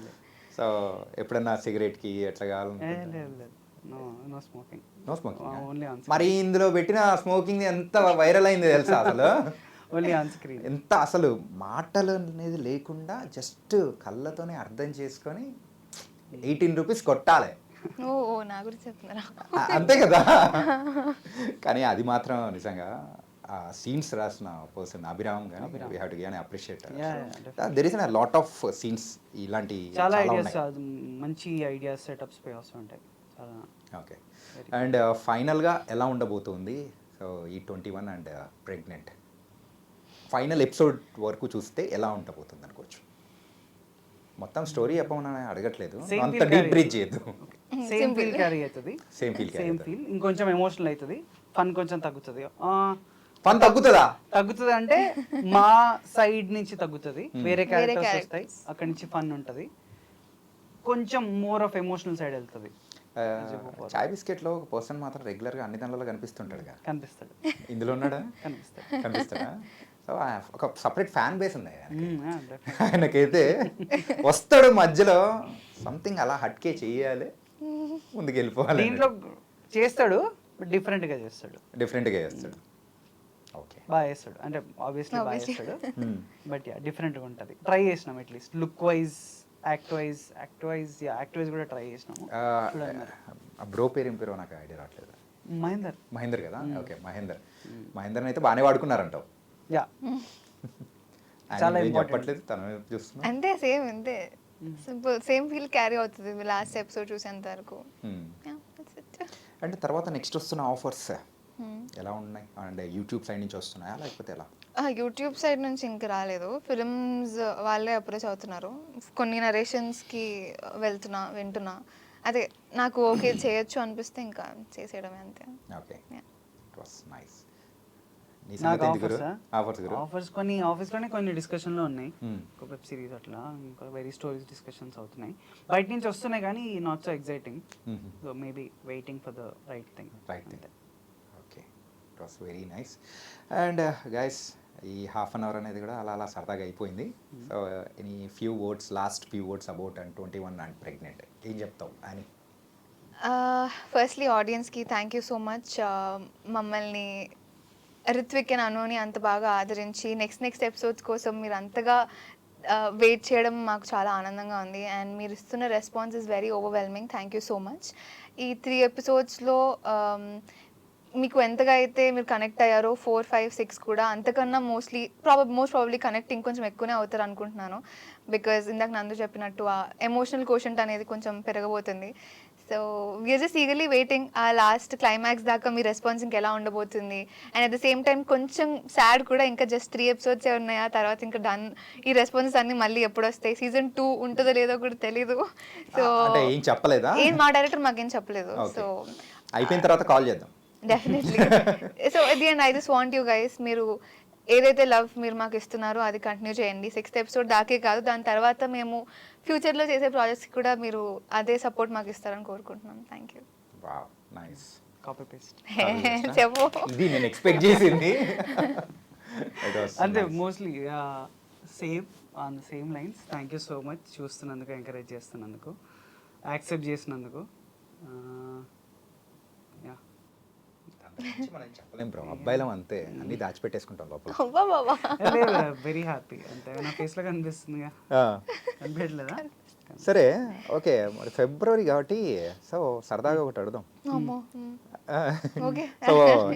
సో ఎప్పుడన్నా సిగరెట్కి ఎట్లా కావాలి? లేదు, no smoking. No smoking. Only on. మరి ఇందులో పెట్టిన స్మోకింగ్ ఎంత వైరల్ అయింది తెలుసా అసలు? Only on screen. ఎంత అసలు మాటలు అనేది లేకుండా జస్ట్ కళ్ళతోనే అర్థం చేసుకొని 18 rupees కొట్టాలి. ఓ నా గురించి చెప్తున్నారా? అంతే కదా. కానీ అది మాత్రం నిజంగా సీన్స్ రాసిన పర్సన్ అభిరామ్ కానీ we have to give an appreciate. There is a lot of scenes ఇలాంటి చాలా ఐడియాస్, మంచి ఐడియాస్ సెటప్స్ పై వస్తుంటాయి చాలా. ఓకే. అండ్ ఫైనల్గా ఎలా ఉండబోతుంది సో ఈ 21 అండ్ ప్రెగ్నెంట్ ఫైనల్ ఎపిసోడ్ వరకు చూస్తే ఎలా ఉండబోతుంది అనుకోవచ్చు? మొత్తం స్టోరీ చెప్పమని అడగట్లేదు, అంత డీప్ బ్రీచ్ చేయొద్దు. సేమ్ ఫీల్ క్యారీ అవుతుంది. సేమ్ ఫీల్ ఇంకొంచెం ఎమోషనల్ అవుతుంది. ఫన్ కొంచెం తగ్గుతుంది. ఫన్ తగ్గుతుందా? తగ్గుతుంది అంటే మా సైడ్ నుంచి తగ్గుతుంది. వేరే క్యారెక్టర్స్ వస్తాయి, అక్కడి నుంచి ఫన్ ఉంటుంది. కొంచెం మోర్ ఆఫ్ ఎమోషనల్ సైడ్ వెళ్తుంది. చాయ్ బిస్కెట్ లో ఒక పర్సన్ మాత్రం రెగ్యులర్ గా అన్ని దానిలో కనిపిస్తుంటాడు. కనిపిస్తాడు. ఇందులో ఉన్నాడా? కనిపిస్తాడు. కనిపిస్తాడా? సో సో ఒక సపరేట్ ఫ్యాన్ బేస్ ఉంది ఆయనకి. definitely. ఆయనకైతే వస్తాడు మధ్యలో సంథింగ్ అలా హట్కే చెయ్యాలి, ముందుకు వెళ్ళిపోవాలి, దీంట్లో చేస్తాడు బట్ డిఫరెంట్గా చేస్తాడు, డిఫరెంట్గా చేస్తాడు. ఓకే, బాగా చేస్తాడు అంటే ఆబ్వియస్లీ బాగా Obviously. చేస్తాడు బట్ యా డిఫరెంట్గా ఉంటుంది. ట్రై చేసినాం at least look wise, act wise కూడా ట్రై చేసినాము. చూడండి మరి. బ్రో పేరు ఏం పేరు నాకు ఐడియా రావట్లేదు. మహేందర్ కదా, ఓకే మహేందర్ అయితే బాగానే వాడుకున్నారంటావు. యా ఆయన చాలా ఏం important. చెప్పట్లేదు, తను చూస్తున్నా. అంతే సేమ్ అంతే సింపుల్ సేమ్ ఫీల్ క్యారీ అవుతుంది లాస్ట్ ఎపిసోడ్ చూసేంత వరకు. Yeah, that's it. అంటే తర్వాత నెక్స్ట్ వస్తున్న ఆఫర్స్ ఎలా ఉన్నాయి? అంటే యూట్యూబ్ సైడ్ నుంచి వస్తున్నాయా లేకపోతే ఎలా? యూట్యూబ్ సైడ్ నుంచి ఇంక రాలేదు, ఫిల్మ్స్ వాళ్ళే అప్రోచ్ అవుతున్నారు. కొన్ని నరేషన్స్కి వింటున్నా, అదే నాకు ఓకే చేయొచ్చు అనిపిస్తే ఇంకా చేసేయడమే అంతే. Okay, Yeah. It was nice. నీ నాకు సంగతి ఏంటి గురు? ఆఫర్స్ గురు ఆఫర్స్ కొన్ని ఆఫీస్లోనే కొన్ని డిస్కషన్లో ఉన్నాయి. Hmm. ఒక వెబ్ సిరీస్ అట్లా ఇంకా వెరీ స్టోరీస్ డిస్కషన్స్ అవుతున్నాయి. బయట నుంచి వస్తున్నాయి కానీ not so exciting. Mhm. So maybe waiting for the right thing. Right thing. Okay, it was very nice. And guys, ఈ హాఫ్ అన్ అవర్ అనేది కూడా అలా అలా సరదాగా అయిపోయింది. So any last few words about and 21 and pregnant ఏం చెప్తావు అని? ఫస్ట్లీ ఆడియన్స్కి థ్యాంక్ యూ సో మచ్. మమ్మల్ని రిత్విక్ అండ్ అనుని అంత బాగా ఆదరించి నెక్స్ట్ ఎపిసోడ్స్ కోసం మీరు అంతగా వెయిట్ చేయడం మాకు చాలా ఆనందంగా ఉంది. అండ్ మీరు ఇస్తున్న response is very overwhelming. Thank you so much. ఈ 3 ఎపిసోడ్స్లో మీకు ఎంతగా అయితే మీరు కనెక్ట్ అయ్యారో 4, 5, 6 కూడా అంతకన్నా మోస్ట్ ప్రాబబ్లీ కనెక్టింగ్ కొంచెం ఎక్కువనే అవుతారు అనుకుంటున్నాను. బికాజ్ ఇందాక నందు చెప్పినట్టు ఆ ఎమోషనల్ కోషంట్ అనేది కొంచెం పెరగబోతుంది. So we're just eagerly waiting ఆ లాస్ట్ క్లైమాక్స్ దాకా మీ రెస్పాన్స్ ఇంకెలా ఉండబోతుంది. And at the same time కొంచెం సాడ్ కూడా, ఇంకా జస్ట్ 3 ఎపిసోడ్సే ఉన్నాయి, ఆ తర్వాత ఇంకా డన్. ఈ రెస్పాన్సెస్ అన్ని మళ్ళీ ఎప్పుడు వస్తాయి, సీజన్ 2 ఉంటుందో లేదో కూడా తెలీదు. సో అంటే ఏం చెప్పలేదా? మా డైరెక్టర్ మాకేం చెప్పలేదు. సో అయిపోయిన తర్వాత కాల్ చేద్దాం. Definitely. So at the end I just want you guys, మీరు ఏదైతే లవ్ మీరు మాకు ఇస్తున్నారో అది కంటిన్యూ చేయండి. 6th ఎపిసోడ్ దాకే కాదు, దాని తర్వాత మేము ఫ్యూచర్లో చేసే ప్రాజెక్ట్స్కి కూడా మీరు అదే సపోర్ట్ మాకు ఇస్తారని కోరుకుంటున్నాం. Thank you. Wow, nice. Copy paste చెప్పు. ఇది నేను ఎక్స్పెక్ట్ చేసింది. అంటే mostly same on the same lines. Thank you so much చూస్తున్నందుకు, ఎంకరేజ్ చేస్తున్నందుకు, యాక్సెప్ట్ చేసినందుకు. మనం చెప్పలేం బ్రో, అబ్బాయిలం అంతే, అన్ని దాచిపెట్టేసుకుంటాం లోపల. అబ్బా బాబా. Very happy. అంటే నా ఫేస్లో కనిపిస్తుందిగా, కనిపించలేదా? సరే, ఓకే, మరి ఫిబ్రవరి కాబట్టి సో సరదాగా ఒకటి అడుగుదాం. అమ్మో. ఓకే. సో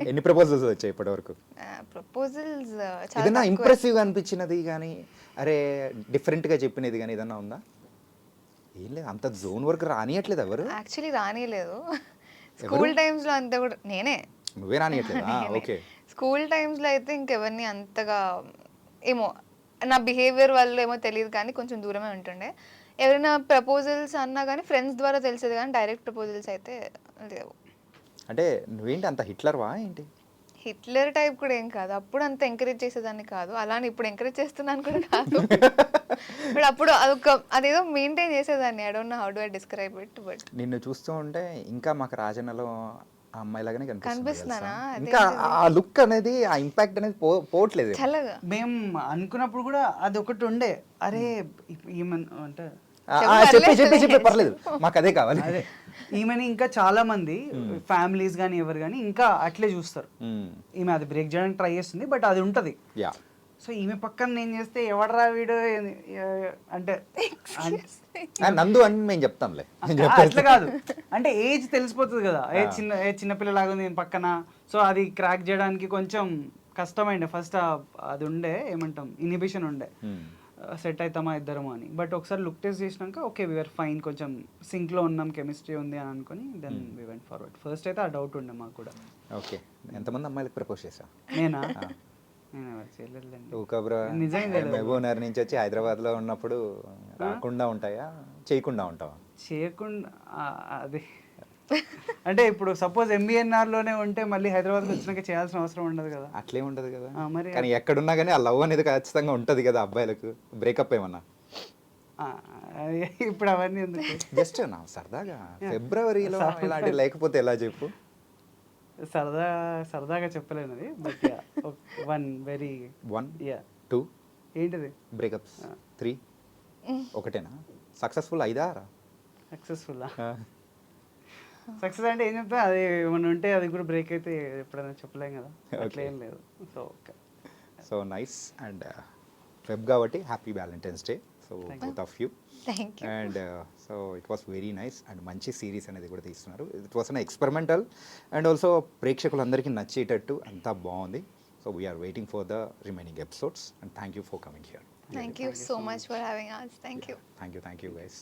ఎన్ని ప్రపోజల్స్ వచ్చాయి ఇప్పటి వరకు? ప్రపోజల్స్ ఏదైనా చాలా ఇంప్రెసివ్గా అనిపించినది కానీ, అరే డిఫరెంట్గా చెప్పినది కానీ ఏదన్నా ఉందా? ఏం లేదు, అంత జోన్ వరకు రానియట్లేదు ఎవరు. యాక్చువల్లీ రానిలేదు. స్కూల్ టైమ్స్లో అంతా కూడా నేనే. నువ్వే రానియట్లేదా? ఓకే. స్కూల్ టైమ్స్లో అయితే ఇంకెవరిని అంతగా ఏమో నా బిహేవియర్ వల్ల ఏమో తెలియదు కానీ కొంచెం దూరమే ఉంటుండే. ఎవరైనా ప్రపోజల్స్ అన్నా కానీ ఫ్రెండ్స్ ద్వారా తెలిసేది కానీ డైరెక్ట్ ప్రపోజల్స్ అయితే లేవు. అంటే నువ్వేంటి అంత హిట్లర్వా ఏంటి? హిట్లర్ టైప్ కూడా ఏం కాదు, అప్పుడు అంత ఎంకరేజ్ చేసేదాన్ని కాదు, అలానే ఇప్పుడు ఎంకరేజ్ చేస్తున్నాను కూడా కాదు. బట్ అప్పుడు అదేదో మెయింటైన్ చేసేదాన్ని. I don't know how do I describe it. But నిన్ను చూస్తూ ఉంటే ఇంకా మాకు రాజన్నలో ఆ అమ్మాయిలాగానే కనిపిస్తున్నానా? ఇంకా ఆ లుక్ అనేది, ఆ ఇంపాక్ట్ అనేది పోవట్లేదు. చల్లగా మేము అనుకున్నప్పుడు కూడా అది ఒకటి ఉండే, అరే ఏమన్నా అంటే చెప్పే పర్లేదు, మాకు అదే కావాలి. అదే ఈమెని ఇంకా చాలా మంది ఫ్యామిలీస్ కానీ ఎవరు కానీ ఇంకా అట్లే చూస్తారు. ఈమె అది బ్రేక్ చేయడానికి ట్రై చేస్తుంది బట్ అది ఉంటుంది. యా, సో ఈమె పక్కన నేను చేస్తే ఎవడరా వీడు అంటే నందు అని మేము చెప్తాంలే. అట్లా కాదు, అంటే ఏజ్ తెలిసిపోతుంది కదా, చిన్నపిల్లలాగా ఉంది నేను పక్కన. సో అది క్రాక్ చేయడానికి కొంచెం కష్టమైండే ఫస్ట్. అది ఉండే, ఏమంటాం, ఇన్హిబిషన్ ఉండే, సెట్ అవుతామా ఇద్దరము అని. బట్ ఒకసారి లుక్ టెస్ట్ చేసినాక ఓకే వీఆర్ ఫైన్, కొంచెం సింక్లో ఉన్నాం, కెమిస్ట్రీ ఉంది అని అనుకుని then we went forward. First అయితే ఆ డౌట్ ఉండే మాకు కూడా. ఓకే, ఎంతమంది అమ్మాయిలకు ప్రపోజ్ చేసా? నేనా? నేను ఎవరు చేయలేదండి. ఊకబ్రా, నిజంగా మహబూబ్నగర్ నుంచి వచ్చి హైదరాబాద్లో ఉన్నప్పుడు రాకుండా ఉంటాయా, చేయకుండా ఉంటావా? చేయకుండా అది అంటే ఇప్పుడు సపోజ్ ఎంబీఎన్ఆర్లోనే ఉంటే మళ్ళీ హైదరాబాద్కి వచ్చినాక చేయాల్సిన అవసరం ఉండదు కదా. అట్లే ఉండదు కదా. మరి కానీ ఎక్కడున్నా కానీ ఆ లవ్ అనేది ఖచ్చితంగా ఉంటుంది కదా అబ్బాయిలకు. బ్రేకప్ ఏమన్నా ఇప్పుడు అవన్నీ ఎందుకు? జస్ట్ నా సరదాగా ఫిబ్రవరిలో ఇలాంటి లేకపోతే ఎలా చెప్పు? సరదాగా చెప్పలేను అది. బట్ వన్ వెరీ 1 యా 2 ఏంటిది బ్రేకప్స్ 3 ఒకటేనా సక్సెస్ఫుల్ అయిదా సక్సెస్ఫుల్ సక్సెస్ అంటే ఏం చెప్తా అది ఏమన్నా ఉంటే అది కూడా బ్రేక్ అయితే ఎప్పుడైనా చెప్పలేం కదా అట్లా ఏం లేదు so okay so nice and web కాబట్టి happy valentine's day so both of you thank you and so it was very nice and మంచి సిరీస్ అనేది కూడా తీస్తున్నారు it was an experimental and also ప్రేక్షకులందరికీ నచ్చేటట్టు అంతా బాగుంది so we're waiting for the remaining episodes and thank you for coming here thank you so much for having us. Thank you thank you guys